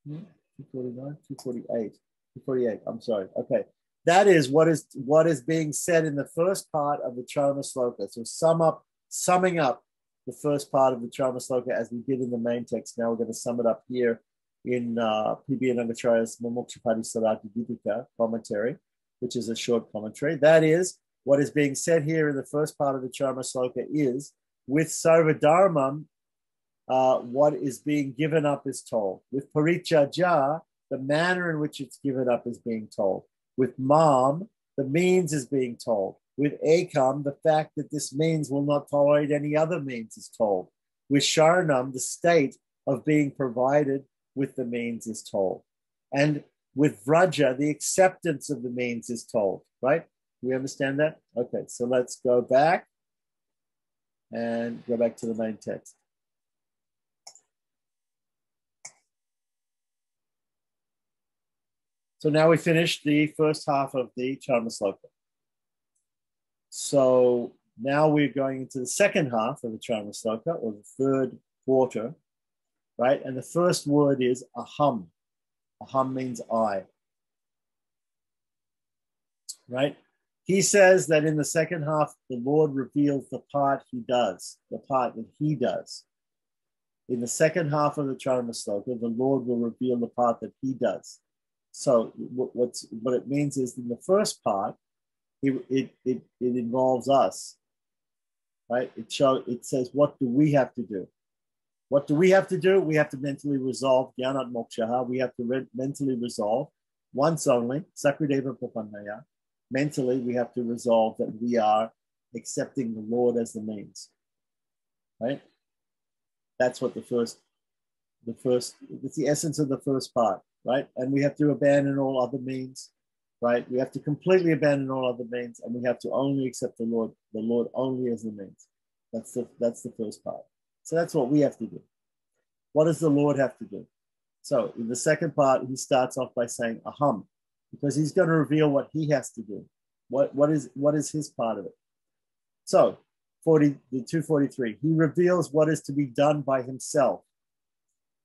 249, 248, 248. I'm sorry. Okay. That is what is being said in the first part of the Charma Sloka. So summing up the first part of the Charma Sloka as we did in the main text. Now we're going to sum it up here in P.B. Anangacharya's Mumuksupadi Sarati Dipika commentary, which is a short commentary. That is, what is being said here in the first part of the Charma Sloka is, with Sarvadharmam, what is being given up is told. With Parichaja, the manner in which it's given up is being told. With Mam, the means is being told. With Ekam, the fact that this means will not tolerate any other means is told. With Sharanam, the state of being provided with the means is told. And with Vraja, the acceptance of the means is told, right? Do we understand that? Okay, so let's go back and go back to the main text. So now we finished the first half of the Charma Sloka. So now we're going into the second half of the Charma Sloka, or the third quarter, right? And the first word is aham. Aham means I, right? He says that in the second half, the Lord reveals the part he does, the part that he does. In the second half of the Charma Sloka, the Lord will reveal the part that he does. So what it means is, in the first part, it involves us, right? It says, what do we have to do? What do we have to do? We have to mentally resolve Jnanat Mokshaha. We have to mentally resolve once only, Sakrideva Papannaya. Mentally, we have to resolve that we are accepting the Lord as the means, right? That's what it's the essence of the first part, right? And we have to abandon all other means, right? We have to completely abandon all other means, and we have to only accept the Lord only as the means. That's the first part. So that's what we have to do. What does the Lord have to do? So in the second part, he starts off by saying aham, because he's going to reveal what he has to do. What is his part of it? So the 243, he reveals what is to be done by himself.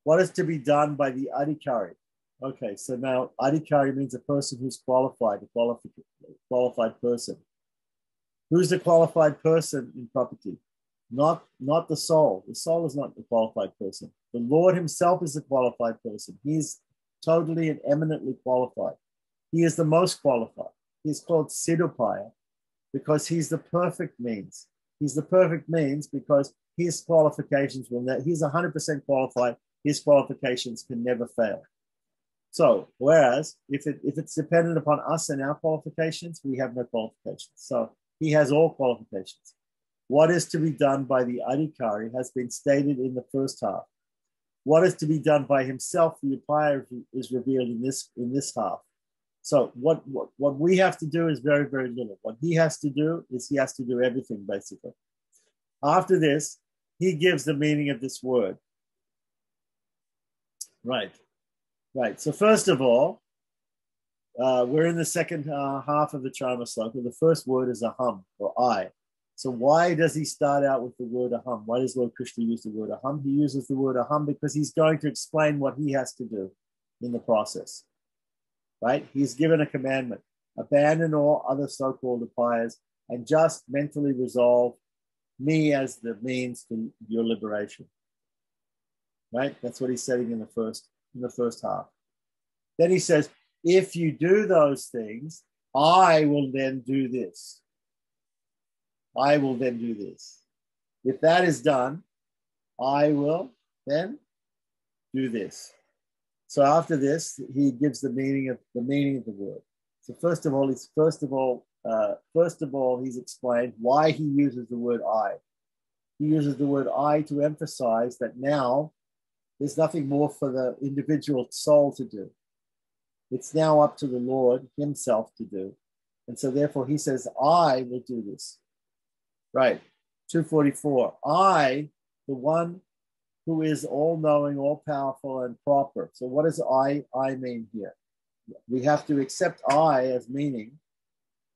What is to be done by the adhikari? Okay, so now adhikari means a person who's qualified, a qualified person. Who's the qualified person in property? Not the soul. The soul is not the qualified person. The Lord himself is the qualified person. He's totally and eminently qualified. He is the most qualified. He's called Siddhapaya because he's the perfect means. He's the perfect means because his qualifications he's 100% qualified. His qualifications can never fail. So, whereas if it's dependent upon us and our qualifications, we have no qualifications. So he has all qualifications. What is to be done by the adhikari has been stated in the first half. What is to be done by himself, the upaya, is revealed in this half. So what we have to do is very, very little. What he has to do is he has to do everything, basically. After this, he gives the meaning of this word. Right. So first of all, we're in the second half of the Charma Sloka. The first word is aham, or I. So why does he start out with the word aham? Why does Lord Krishna use the word aham? He uses the word aham because he's going to explain what he has to do in the process, right? He's given a commandment: abandon all other so-called upayas and just mentally resolve me as the means to your liberation, right? That's what he's saying in the first half. Then he says, if you do those things, I will then do this. I will then do this. If that is done, I will then do this. So after this, he gives the meaning of the word. So first of all, he's explained why he uses the word I. He uses the word I to emphasize that now there's nothing more for the individual soul to do. It's now up to the Lord himself to do. And so therefore he says, I will do this. Right. 244. I, the one who is all-knowing, all-powerful, and proper. So what does I mean here? We have to accept I as meaning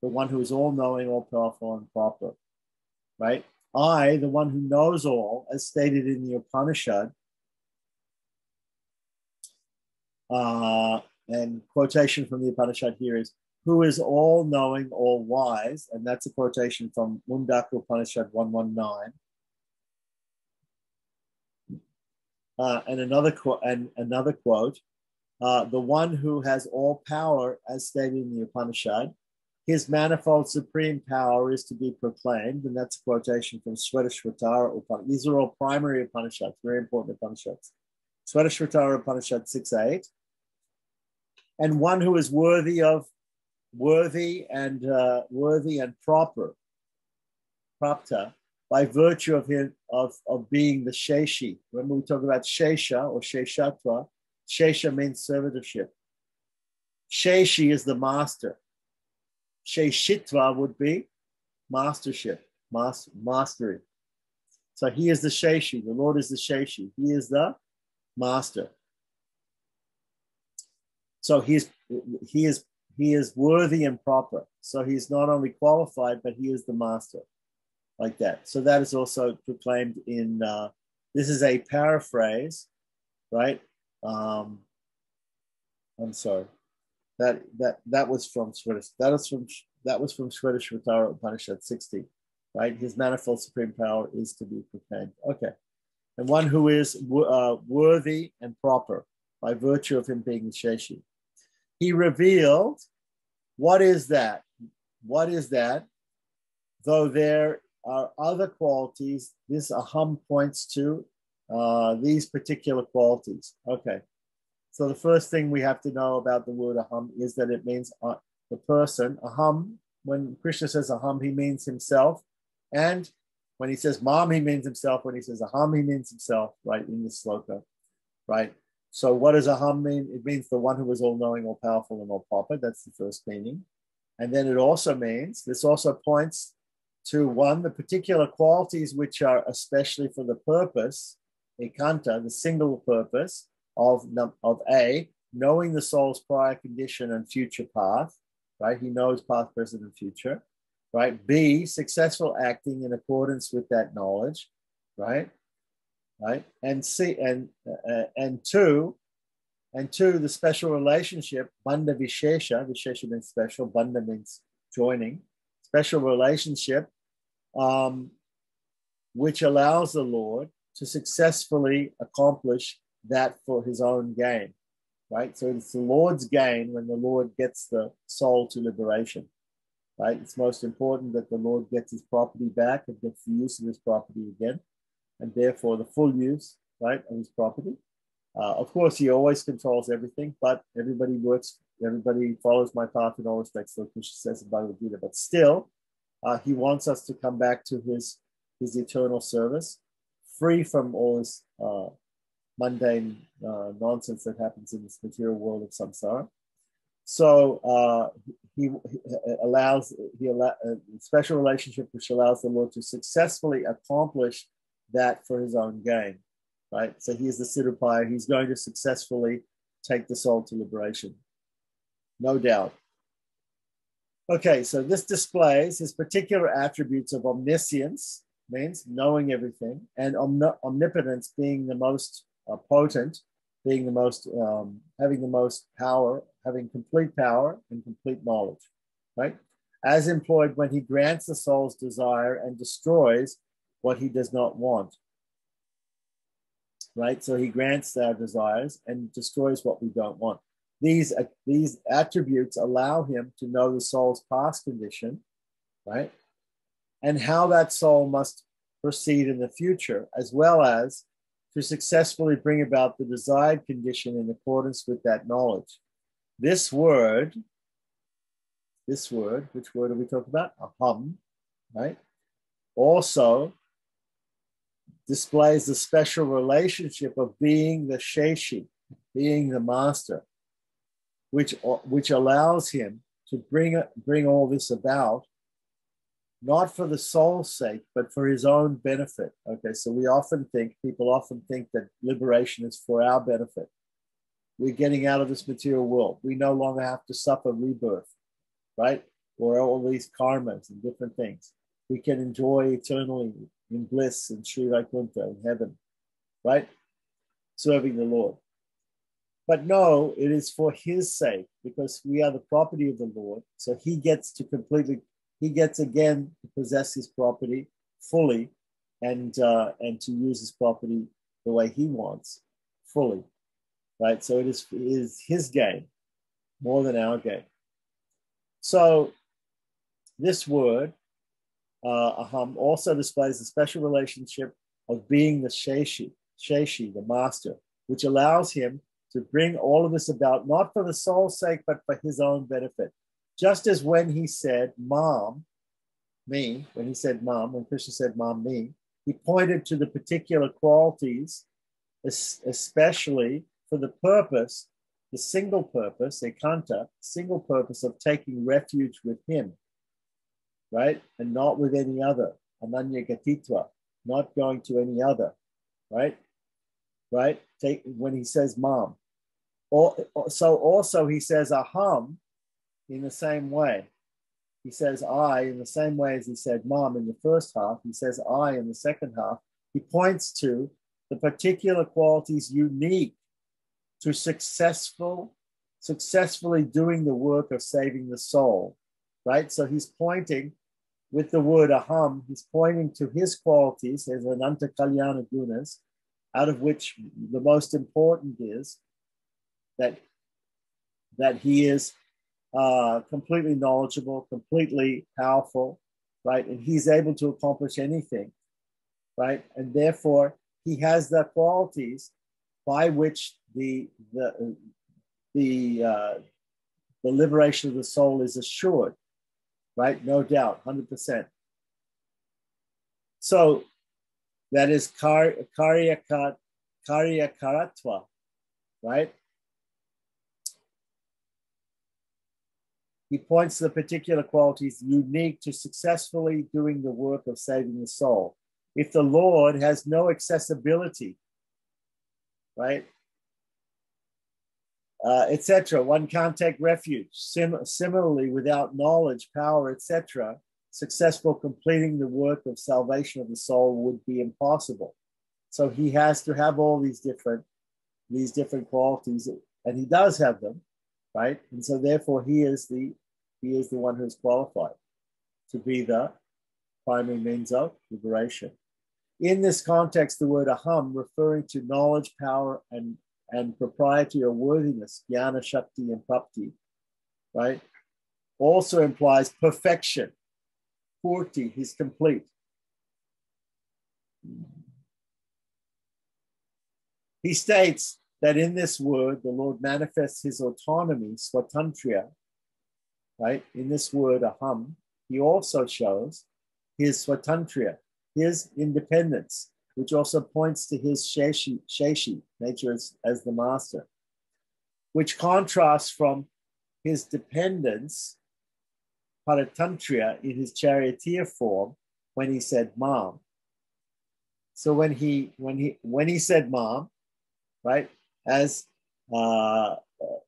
the one who is all-knowing, all-powerful, and proper. Right? I, the one who knows all, as stated in the Upanishad, And quotation from the Upanishad here is, who is all-knowing, all-wise, and that's a quotation from Mundaka Upanishad 119. And another quote, the one who has all power, as stated in the Upanishad, his manifold supreme power is to be proclaimed, and that's a quotation from Svetashvatara Upanishad. These are all primary Upanishads, very important Upanishads. Svetashvatara Upanishad 6.8. And one who is worthy and proper, prapta, by virtue of him of being the Sheshi. Remember we talk about Shesha or Sheshatva. Shesha means servitorship. Sheshi is the master. Sheshitva would be mastership, mastery. So he is the Sheshi. The Lord is the Sheshi. He is the master. So he is worthy and proper. So he's not only qualified, but he is the master, like that. So that is also proclaimed in. This is a paraphrase, right? I'm sorry. That was from Svetashvatara Upanishad 60, right? His manifold supreme power is to be proclaimed. Okay, and one who is worthy and proper by virtue of him being the Sheshi. He revealed, what is that? What is that? Though there are other qualities, this aham points to these particular qualities. Okay. So the first thing we have to know about the word aham is that it means the person. Aham, when Krishna says aham, he means himself. And when he says mam, he means himself. When he says aham, he means himself, right, in this sloka, right? So what does aham mean? It means the one who is all-knowing, all-powerful, and all-proper. That's the first meaning. And then it also means, this also points to one, the particular qualities which are especially for the purpose, ekanta, the single purpose of A, knowing the soul's prior condition and future path, right? He knows past, present, and future, right? B, successful acting in accordance with that knowledge, right? Right? And C, and two, the special relationship, bandha vishesha, vishesha means special, bandha means joining, special relationship, which allows the Lord to successfully accomplish that for his own gain, right? So it's the Lord's gain when the Lord gets the soul to liberation, right? It's most important that the Lord gets his property back and gets the use of his property again, and therefore the full use, right, of his property. Of course, he always controls everything, but everybody follows my path in all respects, like Krishna says in Bhagavad Gita. But still, he wants us to come back to his eternal service, free from all this mundane nonsense that happens in this material world of samsara. So he allows a special relationship which allows the Lord to successfully accomplish that for his own gain, right? So he is the Siddhapaya. He's going to successfully take the soul to liberation, no doubt. Okay, so this displays his particular attributes of omniscience, means knowing everything, and omnipotence, being the most potent, being the most, having the most power, having complete power and complete knowledge, right? As employed when he grants the soul's desire and destroys what he does not want, right? So he grants our desires and destroys what we don't want. These attributes allow him to know the soul's past condition, right? And how that soul must proceed in the future, as well as to successfully bring about the desired condition in accordance with that knowledge. This word, which word are we talking about? Aham, right? Also displays the special relationship of being the Sheshi, being the master, which allows him to bring all this about, not for the soul's sake, but for his own benefit. Okay, so people often think that liberation is for our benefit. We're getting out of this material world. We no longer have to suffer rebirth, right? Or all these karmas and different things. We can enjoy eternally in bliss in Sri Vaikuntha, in heaven, right? Serving the Lord. But no, it is for his sake, because we are the property of the Lord. So he gets again to possess his property fully, and to use his property the way he wants, fully, right? So it is his gain more than our gain. So this word, aham, also displays a special relationship of being the sheshi, the master, which allows him to bring all of this about, not for the soul's sake, but for his own benefit. Just as when he said, Mom, me, when Krishna said, Mom, me, he pointed to the particular qualities, especially for the purpose, the single purpose, ekanta, single purpose of taking refuge with him, right? And not with any other, ananya gatitva, not going to any other, right? Right? When he says Mom. So also he says aham in the same way. He says I in the same way as he said Mom in the first half. He says I in the second half. He points to the particular qualities unique to successfully doing the work of saving the soul, right? So he's pointing with the word aham, he's pointing to his qualities as ananta kalyana gunas, out of which the most important is that he is completely knowledgeable, completely powerful, right? And he's able to accomplish anything, right? And therefore, he has the qualities by which the liberation of the soul is assured, right? No doubt, 100%. So that is karyakaratva, right? He points to the particular qualities unique to successfully doing the work of saving the soul. If the Lord has no accessibility, right, etc., one can't take refuge. Similarly, without knowledge, power, etc., successful completing the work of salvation of the soul would be impossible. So he has to have all these different qualities, and he does have them, right? And so therefore he is the one who's qualified to be the primary means of liberation. In this context, the word aham, referring to knowledge, power, and propriety or worthiness, jnana, shakti, and prapti, right, also implies perfection. Purti, he's complete. He states that in this word, the Lord manifests his autonomy, swatantriya, right? In this word, aham, he also shows his swatantriya, his independence, which also points to his sheshi, nature as the master, which contrasts from his dependence, paratantriya, in his charioteer form when he said Mom. So when he said Mom, right, as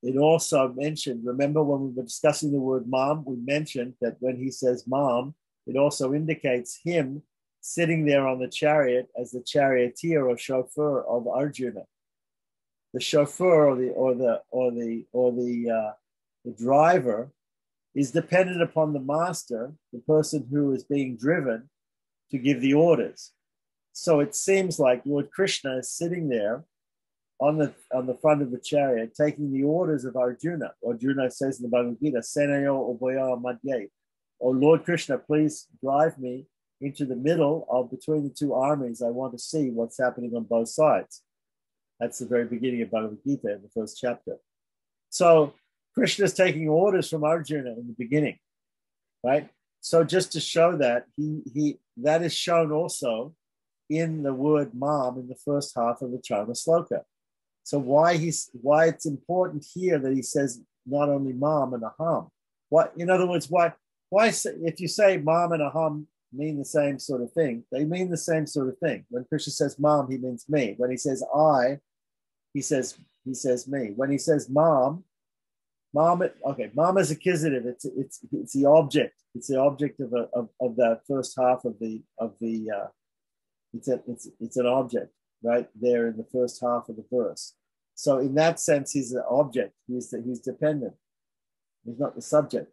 it also mentioned, remember when we were discussing the word Mom, we mentioned that when he says Mom, it also indicates him sitting there on the chariot as the charioteer or chauffeur of Arjuna. The chauffeur or the driver is dependent upon the master, the person who is being driven, to give the orders. So it seems like Lord Krishna is sitting there on the front of the chariot, taking the orders of Arjuna. Arjuna says in the Bhagavad Gita, Senayo Uboya Madhye, "Oh Lord Krishna, please drive me into the middle of between the two armies. I want to see what's happening on both sides." That's the very beginning of Bhagavad Gita in the first chapter. So Krishna is taking orders from Arjuna in the beginning, right? So just to show that, that is shown also in the word Mom in the first half of the Charma Sloka. So why it's important here that he says not only Mom and Aham. In other words, why if you say Mom and Aham mean the same sort of thing, they mean the same sort of thing. When Krishna says Mom, he means me. When he says I, he says me. When he says Mom is accusative. It's the object. It's the object of that first half of the it's an object right there in the first half of the verse. So in that sense, he's an object. He's dependent. He's not the subject.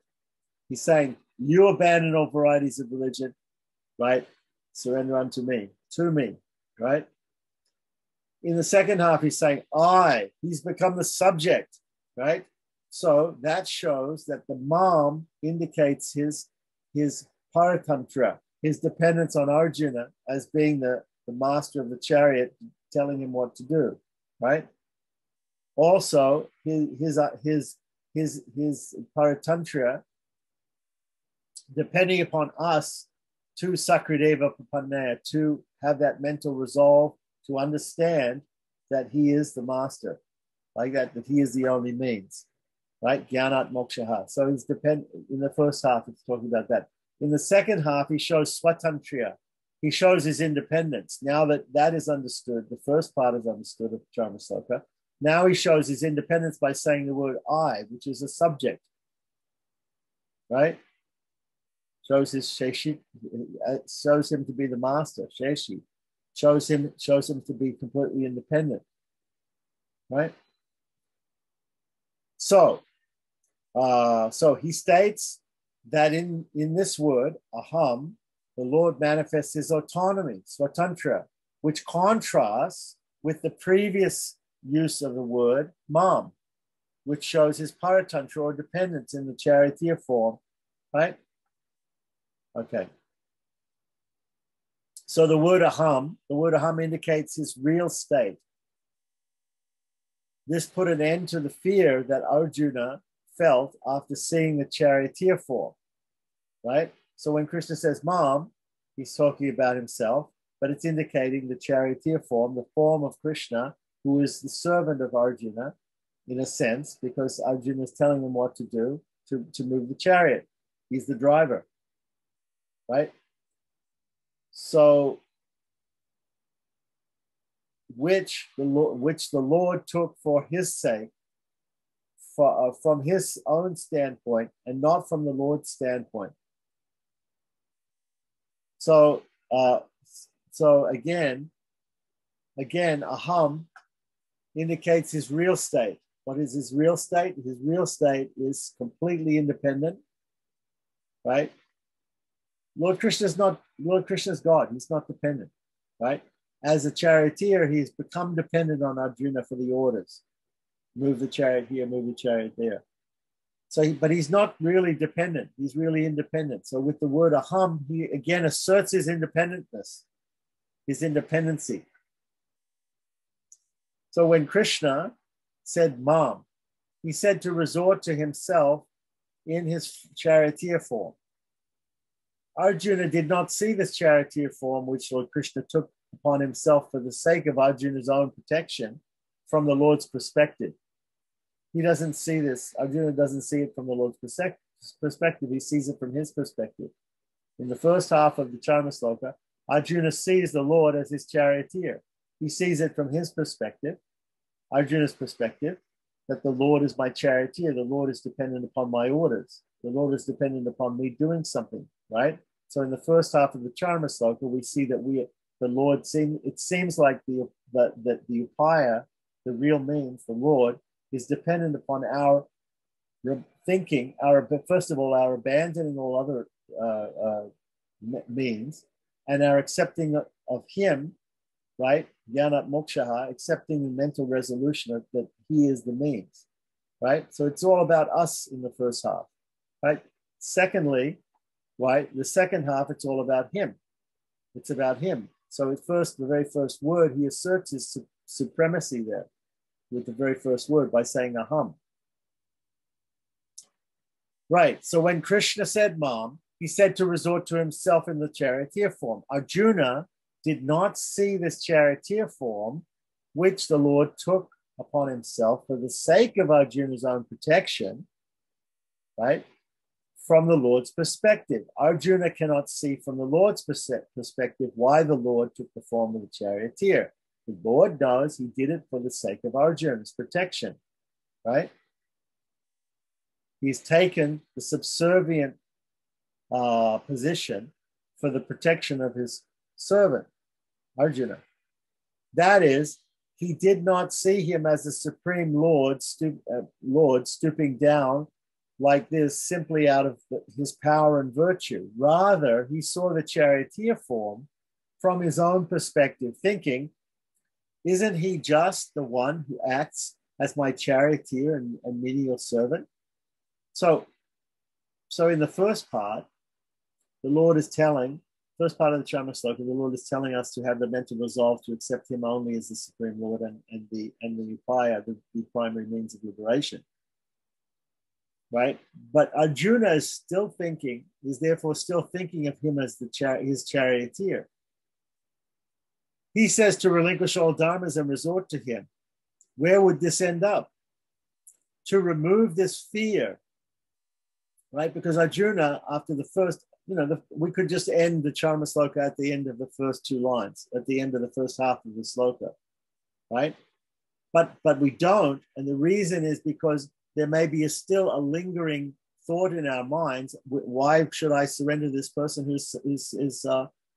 He's saying, you abandon all varieties of religion, right? Surrender unto me, to me, right? In the second half, he's saying, he's become the subject, right? So that shows that the mom indicates his paratantra, his dependence on Arjuna as being the master of the chariot, telling him what to do, right? Also, his paratantra, depending upon us, to Sakrideva Papanaya, to have that mental resolve, to understand that he is the master, like that he is the only means, right? Gyanat mokshaha. So he's in the first half, it's talking about that. In the second half, he shows swatantriya. He shows his independence. Now that is understood, the first part is understood of Charmasloka. Now he shows his independence by saying the word I, which is a subject, right? Shows his sheshi, shows him to be the master, sheshi. Shows him to be completely independent, right? So he states that in this word, aham, the Lord manifests his autonomy, swatantra, which contrasts with the previous use of the word mam, which shows his paratantra or dependence in the charioteer form, right? Okay. So the word aham indicates his real state. This put an end to the fear that Arjuna felt after seeing the charioteer form, right? So when Krishna says mam, he's talking about himself, but it's indicating the charioteer form, the form of Krishna, who is the servant of Arjuna, in a sense, because Arjuna is telling him what to do to move the chariot. He's the driver, right? So, which the Lord took for his sake, from his own standpoint, and not from the Lord's standpoint. So again, aham indicates his real state. What is his real state? His real state is completely independent, right? Lord Krishna is God. He's not dependent, right? As a charioteer, he's become dependent on Arjuna for the orders. Move the chariot here, move the chariot there. But he's not really dependent. He's really independent. So with the word aham, he again asserts his independentness, his independency. So when Krishna said mam, he said to resort to himself in his charioteer form. Arjuna did not see this charioteer form which Lord Krishna took upon himself for the sake of Arjuna's own protection from the Lord's perspective. He doesn't see this. Arjuna doesn't see it from the Lord's perspective. He sees it from his perspective. In the first half of the Charmasloka, Arjuna sees the Lord as his charioteer. He sees it from his perspective, Arjuna's perspective, that the Lord is my charioteer. The Lord is dependent upon my orders. The Lord is dependent upon me doing something, right? So in the first half of the Charmasloka, we see that it seems like the upaya, the real means, the Lord, is dependent upon our thinking, first of all, our abandoning all other means, and our accepting of him, right? Gyanat mokshaha, accepting the mental resolution that he is the means, right? So it's all about us in the first half, right? Secondly, right, the second half, it's all about him. It's about him. So at first, the very first word, he asserts his supremacy there with the very first word by saying aham. Right, so when Krishna said mam, he said to resort to himself in the charioteer form. Arjuna did not see this charioteer form, which the Lord took upon himself for the sake of Arjuna's own protection, right, from the Lord's perspective. Arjuna cannot see from the Lord's perspective why the Lord took the form of the charioteer. The Lord knows he did it for the sake of Arjuna's protection, right? He's taken the subservient position for the protection of his servant, Arjuna. That is, he did not see him as a supreme Lord, stooping down like this simply out of his power and virtue. Rather, he saw the charioteer form from his own perspective, thinking, isn't he just the one who acts as my charioteer and menial servant? So in the first part, the Lord is telling, first part of the Charma Sloka, the Lord is telling us to have the mental resolve to accept him only as the Supreme Lord and the Upaya, the primary means of liberation. Right? But Arjuna is therefore still thinking of him as his charioteer. He says to relinquish all dharmas and resort to him. Where would this end up? To remove this fear, right? Because Arjuna, after the first, we could just end the Charma Sloka at the end of the first two lines, at the end of the first half of the sloka, right? But we don't, and the reason is because there may be still a lingering thought in our minds. Why should I surrender this person who's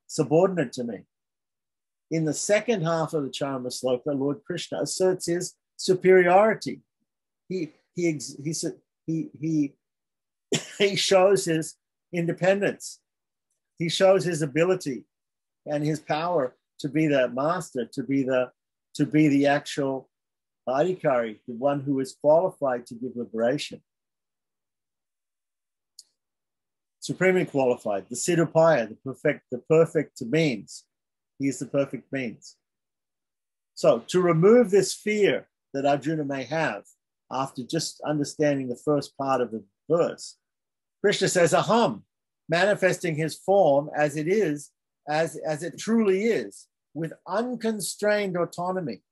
subordinate to me? In the second half of the Charma Sloka, Lord Krishna asserts his superiority. He shows his independence. He shows his ability and his power to be the master, to be the actual Adhikari, the one who is qualified to give liberation. Supremely qualified, the Siddhupaya, the perfect means. He is the perfect means. So to remove this fear that Arjuna may have after just understanding the first part of the verse, Krishna says, aham, manifesting his form as it is, as it truly is, with unconstrained autonomy.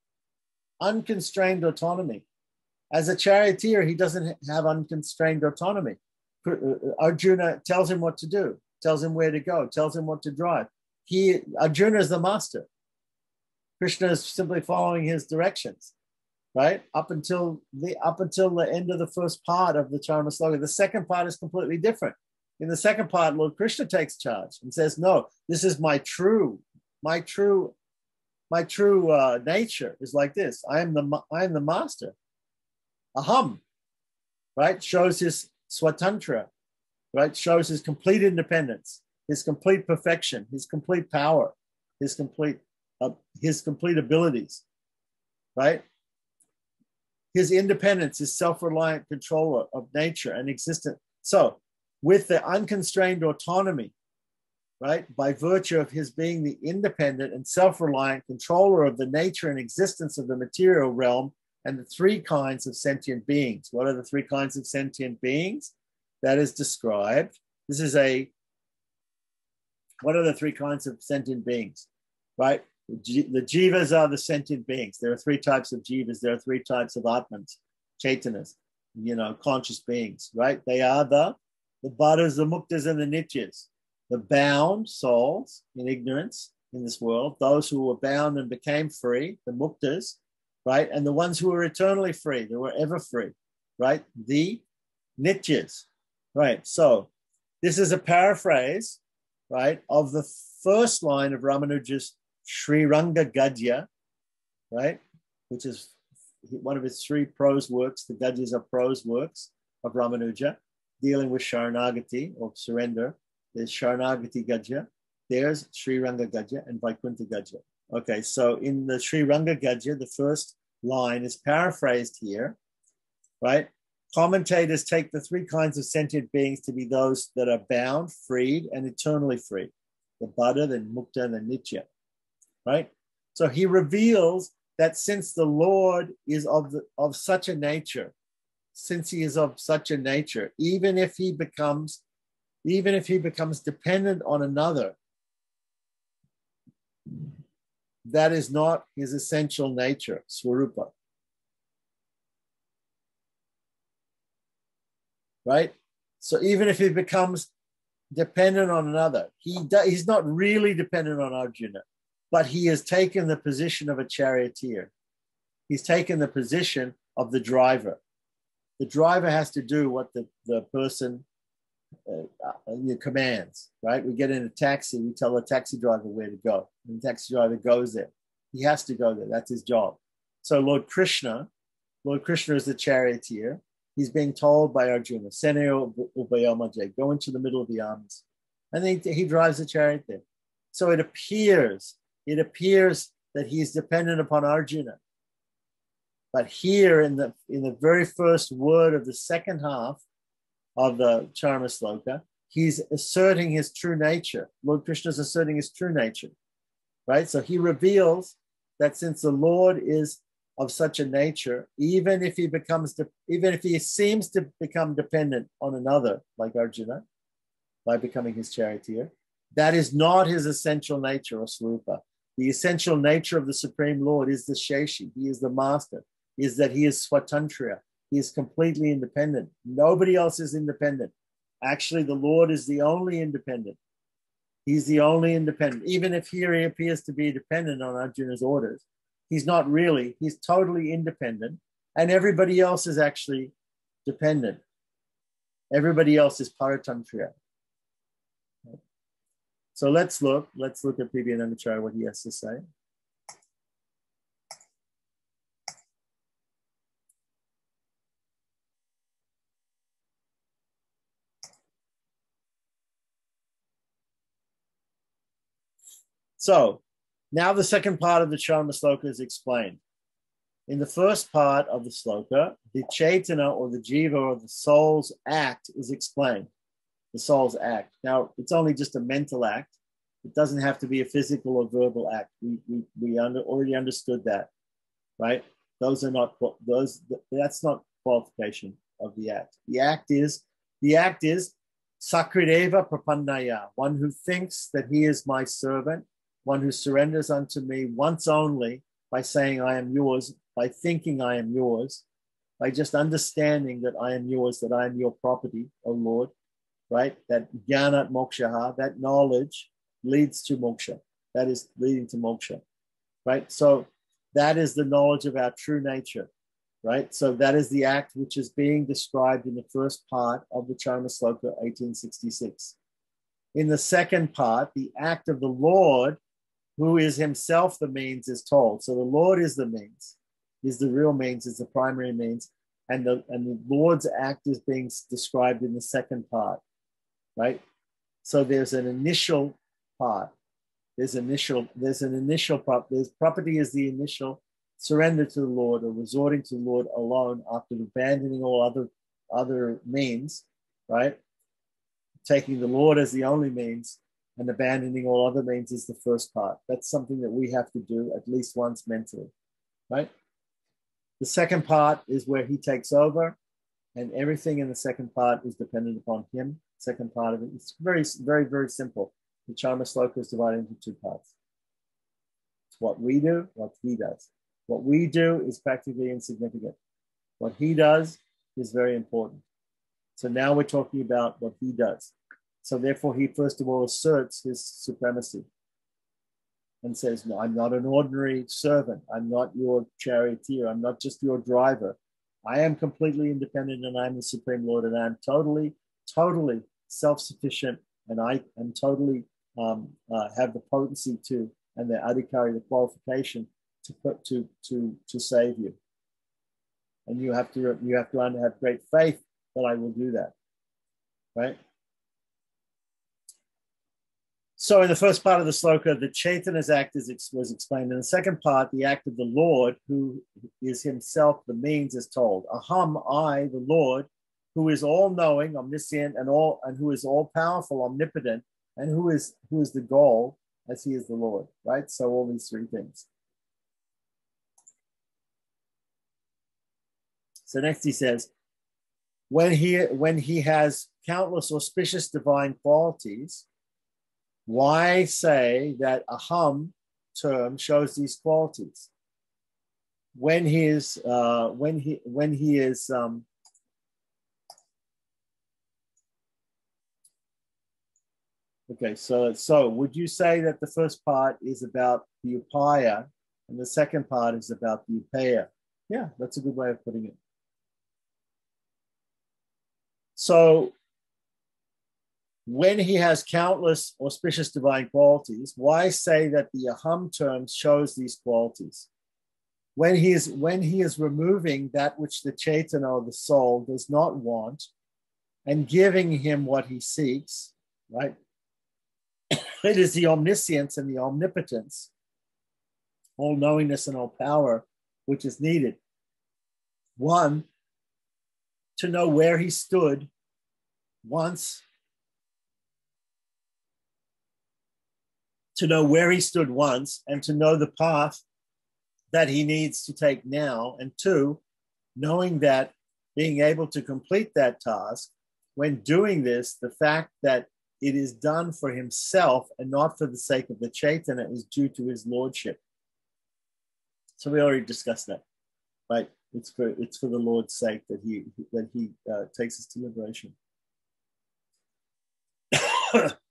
Unconstrained autonomy. As a charioteer, he doesn't have unconstrained autonomy. Arjuna tells him what to do, tells him where to go, tells him what to drive. Arjuna is the master. Krishna is simply following his directions, right? Up until the end of the first part of the Charma Sloka. The second part is completely different. In the second part, Lord Krishna takes charge and says, no, this is my true nature is like this. I am the master. Aham, right? Shows his swatantra, right? Shows his complete independence, his complete perfection, his complete power, his complete abilities, right? His independence, his self-reliant controller of nature and existence. So with the unconstrained autonomy, right, by virtue of his being the independent and self-reliant controller of the nature and existence of the material realm and the three kinds of sentient beings. What are the three kinds of sentient beings? That is described. What are the three kinds of sentient beings, right? The jivas are the sentient beings. There are three types of jivas. There are three types of atmans, chaitanas, conscious beings, right? They are the baddhas, the muktas, and the nityas. The bound souls in ignorance in this world, those who were bound and became free, the muktas, right? And the ones who were eternally free, they were ever free, right? The nityas, right? So this is a paraphrase, right, of the first line of Ramanuja's Sri Ranga Gadya, right, which is one of his three prose works. The Gadyas are prose works of Ramanuja dealing with Sharanagati or surrender. There's Sharanagati Gadya, there's Sri Ranga Gadya and Vaikuntha Gadya. Okay, so in the Sri Ranga Gadya, the first line is paraphrased here, right? Commentators take the three kinds of sentient beings to be those that are bound, freed, and eternally free. The Baddha, the Mukta, and the Nitya, right? So he reveals that since the Lord is of such a nature, since he is of such a nature, even if he becomes dependent on another, that is not his essential nature, Swarupa. Right? So even if he becomes dependent on another, he's not really dependent on Arjuna, but he has taken the position of a charioteer. He's taken the position of the driver. The driver has to do what the person commands, right? We get in a taxi, we tell the taxi driver where to go, and the taxi driver goes there. He has to go there. That's his job. So Lord Krishna is the charioteer. He's being told by Arjuna, Seneo Ubayamaje, go into the middle of the armies. And then he drives the chariot there. So it appears that he's dependent upon Arjuna. But here in the very first word of the second half of the Charma Sloka, he's asserting his true nature. Lord Krishna is asserting his true nature, right? So he reveals that since the Lord is of such a nature, even if he seems to become dependent on another, like Arjuna, by becoming his charioteer, that is not his essential nature or swarupa. The essential nature of the Supreme Lord is the Sheshi. He is the master. Is that he is swatantriya. He is completely independent. Nobody else is independent. Actually, the Lord is the only independent. He's the only independent. Even if here he appears to be dependent on Arjuna's orders, he's not really. He's totally independent. And everybody else is actually dependent. Everybody else is paratantriya. So let's look at Pibyanandacharya, what he has to say. So now the second part of the Charma Sloka is explained. In the first part of the Sloka, the Chaitana or the Jiva or the soul's act is explained. The soul's act. Now, it's only just a mental act. It doesn't have to be a physical or verbal act. We already understood that, right? That's not qualification of the act. The act is Sakrideva Prapannaya, one who thinks that he is my servant, one who surrenders unto me once only by saying I am yours, by thinking I am yours, by just understanding that I am yours, that I am your property, O Lord, right? That jnanat mokshaha, that knowledge leads to moksha. That is leading to moksha, right? So that is the knowledge of our true nature, right? So that is the act which is being described in the first part of the Charma Sloka 1866. In the second part, the act of the Lord, who is himself the means, is told. So the Lord is the means, is the real means, is the primary means, and the Lord's act is being described in the second part, right? So there's an initial part. There's an initial part. There's property is the initial surrender to the Lord or resorting to the Lord alone after abandoning all other means, right? Taking the Lord as the only means and abandoning all other means is the first part. That's something that we have to do at least once mentally, right? The second part is where he takes over, and everything in the second part is dependent upon him. Second part of it, it's very, very, very simple. The Charma Sloka is divided into two parts. It's what we do, what he does. What we do is practically insignificant. What he does is very important. So now we're talking about what he does. So therefore, he first of all asserts his supremacy and says, no, I'm not an ordinary servant. I'm not your charioteer. I'm not just your driver. I am completely independent and I'm the Supreme Lord and I'm totally, totally self-sufficient and I am totally have the potency to and the adhikari, the qualification to save you. And you have to have great faith that I will do that, right? So in the first part of the sloka, the Chaitana's act was explained. In the second part, the act of the Lord, who is himself the means, is told. Aham, I, the Lord, who is all-knowing, omniscient, and who is all-powerful, omnipotent, and who is the goal, as he is the Lord, right? So all these three things. So next he says, when he has countless auspicious divine qualities, why say that aham term shows these qualities? When he is okay, so would you say that the first part is about the upaya and the second part is about the upeya? Yeah, that's a good way of putting it. So when he has countless auspicious divine qualities, why say that the aham term shows these qualities? when he is removing that which the Chaitanya or the soul does not want and giving him what he seeks, right? It is the omniscience and the omnipotence, all knowingness and all power, which is needed. One, to know where he stood once, and to know the path that he needs to take now. And two, knowing that being able to complete that task, when doing this, the fact that it is done for himself and not for the sake of the Chaitanya is due to his lordship. So we already discussed that, right? It's for the Lord's sake that he takes us to liberation.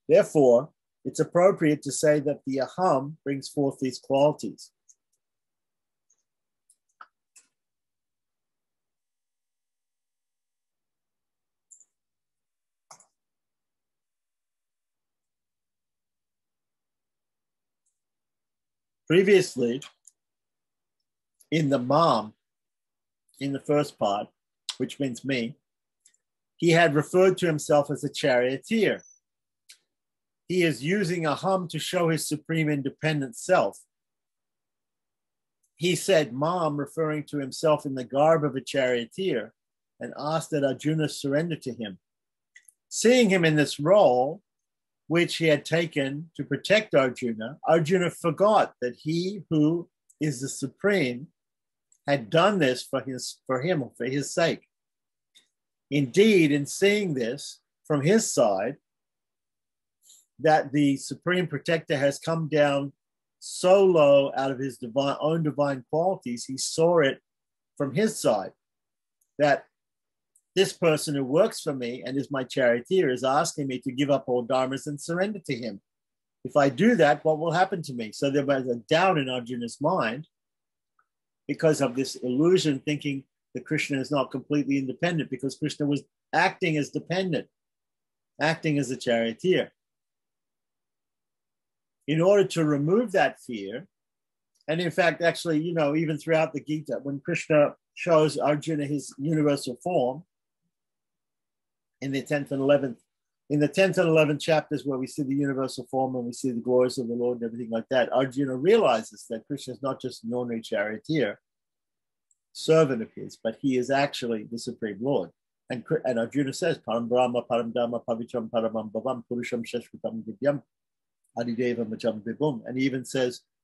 Therefore, it's appropriate to say that the aham brings forth these qualities. Previously, in the mam, in the first part, which means me, he had referred to himself as a charioteer. He is using aham to show his supreme independent self. He said mam, referring to himself in the garb of a charioteer, and asked that Arjuna surrender to him. Seeing him in this role, which he had taken to protect Arjuna, Arjuna forgot that he who is the supreme had done this for his sake. Indeed, in seeing this from his side, that the supreme protector has come down so low out of his own divine qualities, he saw it from his side, that this person who works for me and is my charioteer is asking me to give up all dharmas and surrender to him. If I do that, what will happen to me? So there was a doubt in Arjuna's mind because of this illusion, thinking that Krishna is not completely independent, because Krishna was acting as dependent, acting as a charioteer. In order to remove that fear, and in fact, actually, even throughout the Gita, when Krishna shows Arjuna his universal form, in the 10th and 11th chapters, where we see the universal form and we see the glories of the Lord and everything like that, Arjuna realizes that Krishna is not just an ordinary charioteer, servant of his, but he is actually the Supreme Lord. And Arjuna says, Param Brahma, Param Dhamma, Pavitram, Paramam Bhavam, Purusham Shashvatam Divyam, Adideva Majam Vibhum. And he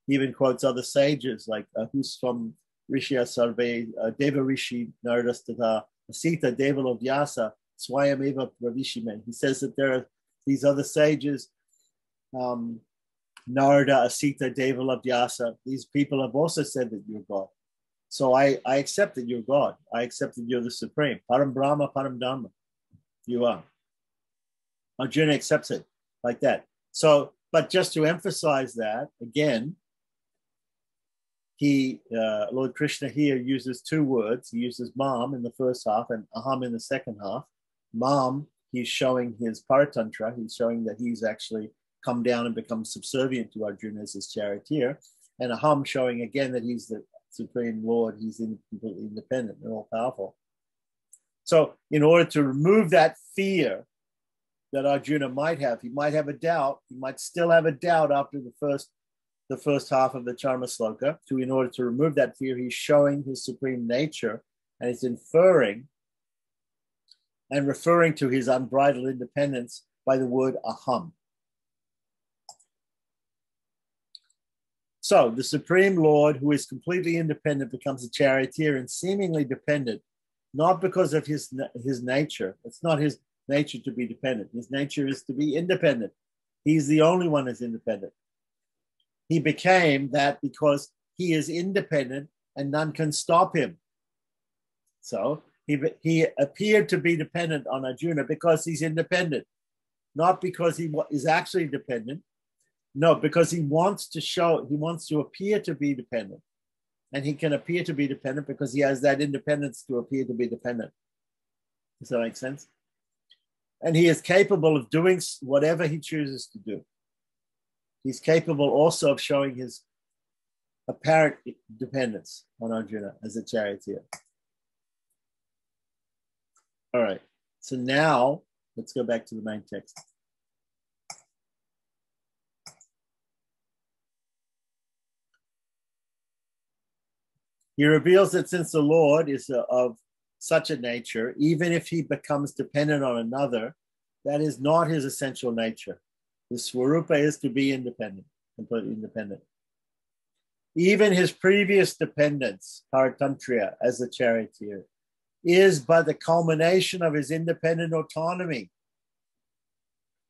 even quotes other sages like who's from Rishya Sarve, Deva Rishi, Naradastata, Sita, Devala Vyasa, Swayameva Ravishime. He says that there are these other sages, Narada, Asita, Devala, Vyasa. These people have also said that you're God. So I accept that you're God. I accept that you're the Supreme. Param Brahma, Param Dhamma. You are. Arjuna accepts it like that. So, but just to emphasize that, again, Lord Krishna here uses two words. He uses mam in the first half and aham in the second half. Mam, he's showing his paratantra. He's showing that he's actually come down and become subservient to Arjuna as his charioteer. And aham showing again that he's the Supreme Lord. He's completely independent and all powerful. So in order to remove that fear that Arjuna might have, he might have a doubt. He might still have a doubt after the first half of the Charma Sloka. So in order to remove that fear, he's showing his supreme nature, and he's inferring and referring to his unbridled independence by the word aham. So the Supreme Lord, who is completely independent, becomes a charioteer and seemingly dependent, not because of his nature. It's not his nature to be dependent. His nature is to be independent. He's the only one who's independent. He became that because he is independent and none can stop him. So he appeared to be dependent on Arjuna because he's independent, not because he is actually dependent. No, because he wants to appear to be dependent. And he can appear to be dependent because he has that independence to appear to be dependent. Does that make sense? And he is capable of doing whatever he chooses to do. He's capable also of showing his apparent dependence on Arjuna as a charioteer. All right. So now let's go back to the main text. He reveals that since the Lord is of such a nature, even if he becomes dependent on another, that is not his essential nature. His Swarupa is to be independent, completely independent. Even his previous dependence, Paratantriya, as a charioteer, is but the culmination of his independent autonomy,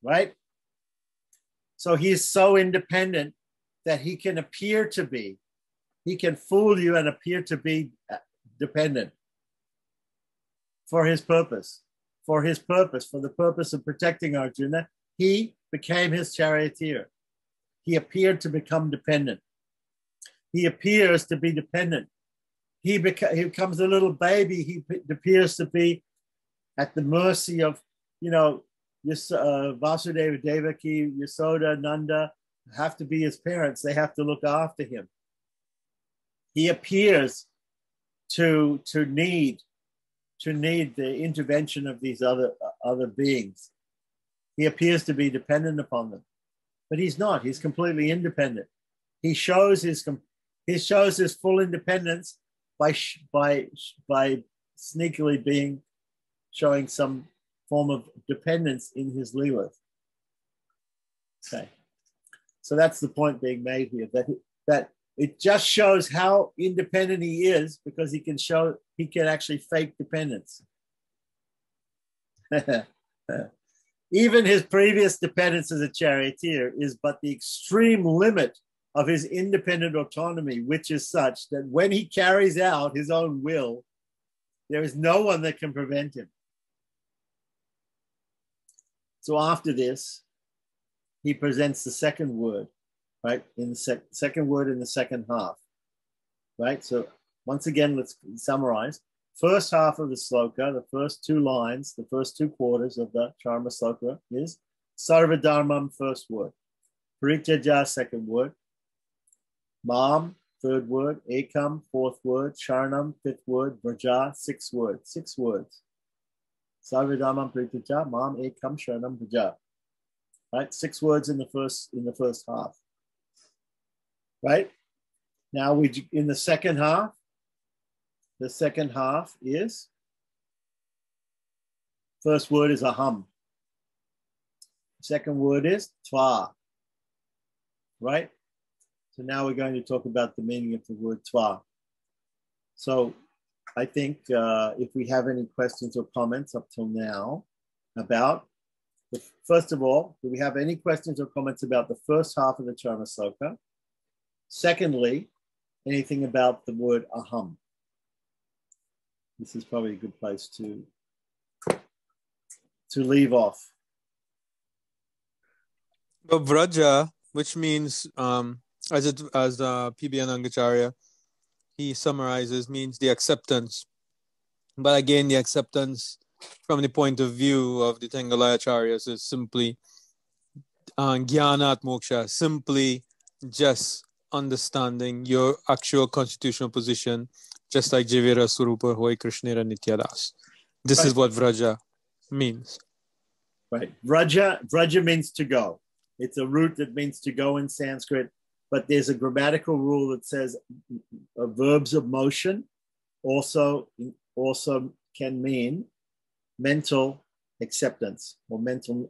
right? So he is so independent that he can appear to be, he can fool you and appear to be dependent for his purpose, for the purpose of protecting Arjuna. He became his charioteer. He appeared to become dependent. He appears to be dependent. He becomes a little baby. He appears to be at the mercy of, Vasudeva, Devaki, Yasoda, Nanda have to be his parents. They have to look after him. He appears to need the intervention of these other beings. He appears to be dependent upon them, but he's not. He's completely independent. He shows his full independence by sneakily showing some form of dependence in his leela. Okay, so that's the point being made here, that it just shows how independent he is, because he can actually fake dependence. Even his previous dependence as a charioteer is but the extreme limit of his independent autonomy, which is such that when he carries out his own will, there is no one that can prevent him. So after this, he presents the second word, right? In the second word in the second half, right? So once again, let's summarize. First half of the sloka, the first two lines, the first two quarters of the Charma sloka is Sarva Dharmam, first word. Parityaja, second word. Mam, third word. Ekam, fourth word. Sharanam, fifth word. Vraja, sixth word. 6 words. Sarva Dharmam, Parityaja, Mam, Ekam, Sharanam, Vraja. Right? 6 words in the first half. Right? Now in the second half is, first word is aham. Second word is tva. Right? So now we're going to talk about the meaning of the word tva. So I think if we have any questions or comments up till now about, first of all, do we have any questions or comments about the first half of the Charma Sloka? Secondly, anything about the word aham? This is probably a good place to leave off. But Vraja, which means, as P.B. Anangacharya, he summarizes, means the acceptance. But again, the acceptance from the point of view of the Tengalayacharya is simply Jnanat Moksha, simply just understanding your actual constitutional position, just like Jivira Swarupa Hoy Krishnera Nityadas. This is what Vraja means. Right. Vraja means to go. It's a root that means to go in Sanskrit, but there's a grammatical rule that says verbs of motion also can mean mental acceptance or mental.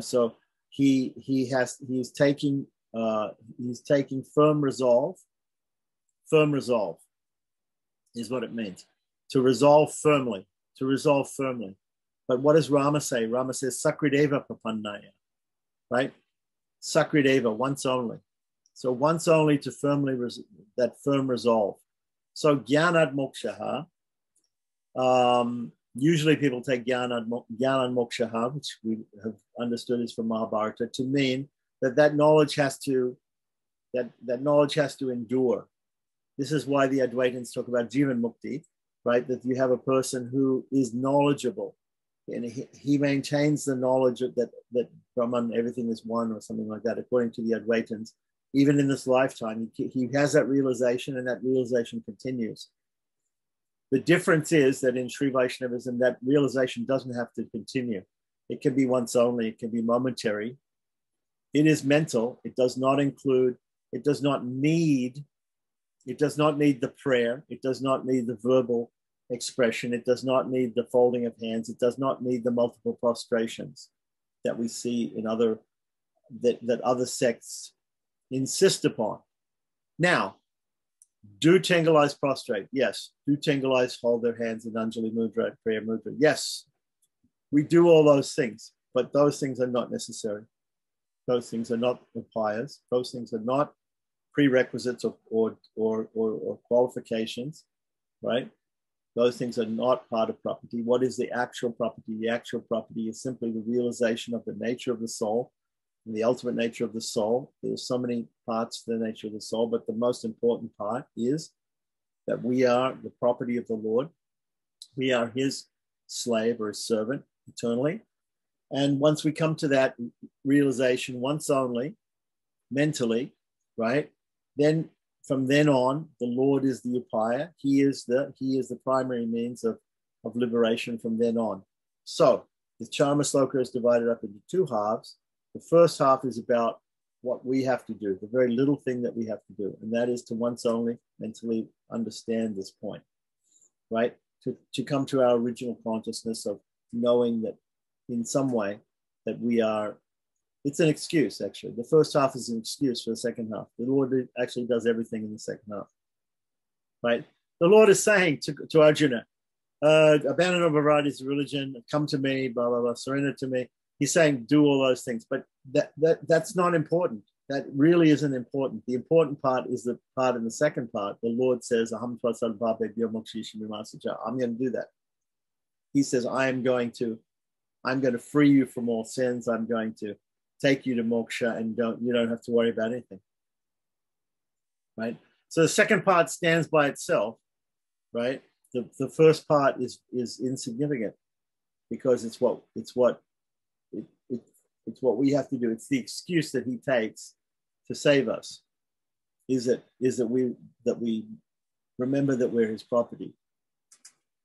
So he's taking firm resolve. Firm resolve is what it means. To resolve firmly. But what does Rama say? Rama says, Sakrideva Papannaya, right? Sakrideva, once only. So once only to that firm resolve. So Jnanad Mokshaha, usually people take Jnanad Mokshaha, which we have understood is from Mahabharata, to mean that knowledge has to endure. This is why the Advaitins talk about Jivan Mukti, right? That you have a person who is knowledgeable, and he maintains the knowledge that Brahman, everything is one, or something like that, according to the Advaitins. Even in this lifetime, he has that realization, and that realization continues. The difference is that in Sri Vaishnavism, that realization doesn't have to continue. It can be once only, it can be momentary. It is mental. It does not include, it does not need the prayer. It does not need the verbal expression. It does not need the folding of hands. It does not need the multiple prostrations that we see in other, that other sects insist upon. Now, do Tengalais prostrate? Yes. Do Tengalais hold their hands in Anjali Mudra, prayer mudra? Yes. We do all those things, but those things are not necessary. Those things are not upayas. Those things are not prerequisites or qualifications, right? Those things are not part of property. What is the actual property? The actual property is simply the realization of the nature of the soul and the ultimate nature of the soul. There's so many parts to the nature of the soul, but the most important part is that we are the property of the Lord. We are his slave or his servant eternally. And once we come to that realization once only, mentally, right, then from then on, the Lord is the upaya. He is the primary means of liberation from then on. So the Charma Sloka is divided up into two halves. The first half is about what we have to do, the very little thing that we have to do, and that is to once only mentally understand this point, right? To come to our original consciousness of knowing that in some way that we are, it's an excuse actually. The first half is an excuse for the second half. The Lord actually does everything in the second half, right? The Lord is saying to Arjuna, abandon all varieties of religion, come to me, blah, blah, blah, surrender to me. He's saying, do all those things, but that's not important. That really isn't important. The important part is the part in the second part. The Lord says, I'm going to do that. He says, I'm going to free you from all sins. I'm going to take you to moksha, and you don't have to worry about anything. Right? So the second part stands by itself, right? The first part is insignificant because it's what we have to do. It's the excuse that he takes to save us. Is that we remember that we're his property.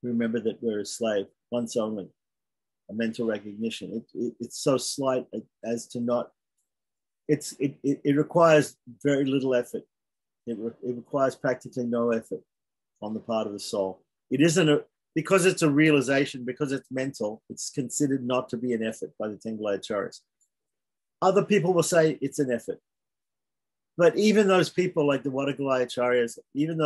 We remember that we're a slave once only. A mental recognition. It's so slight as to not. It requires very little effort. It requires practically no effort on the part of the soul. It isn't because it's a realization, because it's mental. It's considered not to be an effort by the Tengalai Acharyas. Other people will say it's an effort, but even those people like the Vadagalai Acharyas, even the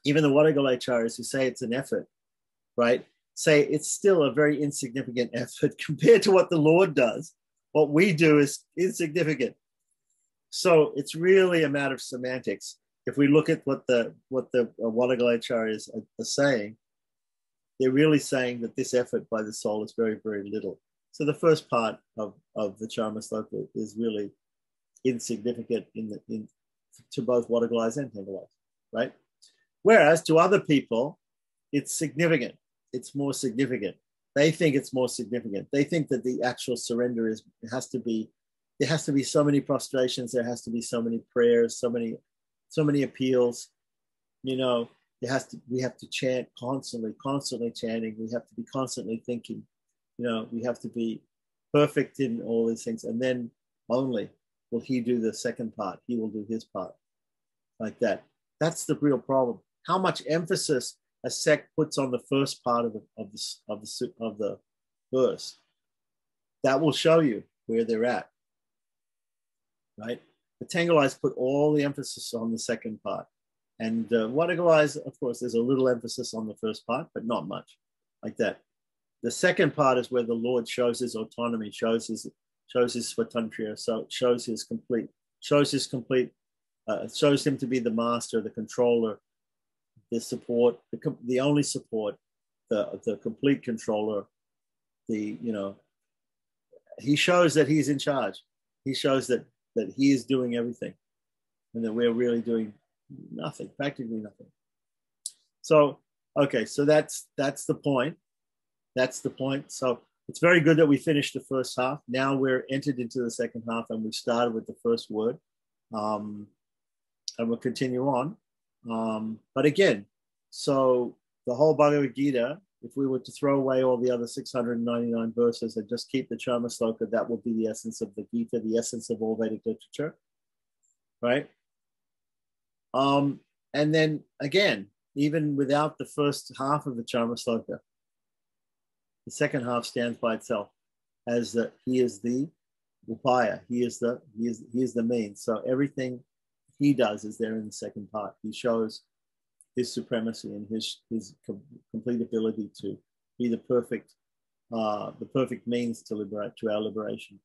Vadagalai Acharyas who say it's an effort, right? Say it's still a very insignificant effort compared to what the Lord does. What we do is insignificant. So it's really a matter of semantics. If we look at what the Vadagalai Acharyas are saying, they're really saying that this effort by the soul is very, very little. So the first part of the Charma Sloka is really insignificant to both Vadagalais and Tengalais, right? Whereas to other people, it's significant. It's more significant. They think it's more significant. They think that the actual surrender there has to be so many prostrations, there has to be so many prayers, so many appeals. We have to chant constantly chanting. We have to be constantly thinking. We have to be perfect in all these things, and then only will he do the second part. He will do his part, like that. That's the real problem. How much emphasis a sect puts on the first part of the verse, that will show you where they're at, right? The Tengalais put all the emphasis on the second part, and Vadagalais, of course, there's a little emphasis on the first part, but not much, like that. The second part is where the Lord shows his autonomy, shows his swatantriya, so shows him to be the master, the controller, the support, the only support, the complete controller. He shows that he's in charge. He shows that he is doing everything, and that we're really doing nothing, practically nothing. So, okay, so that's the point. That's the point. So it's very good that we finished the first half. Now we're entered into the second half, and we started with the first word, and we'll continue on. But again, so the whole Bhagavad Gita, if we were to throw away all the other 699 verses and just keep the Charma Sloka, that would be the essence of the Gita, the essence of all Vedic literature, right? And then again, even without the first half of the Charma Sloka, the second half stands by itself as that he is the upaya, he is the means. So everything he does is there in the second part. He shows his supremacy and his complete ability to be the perfect means to our liberation.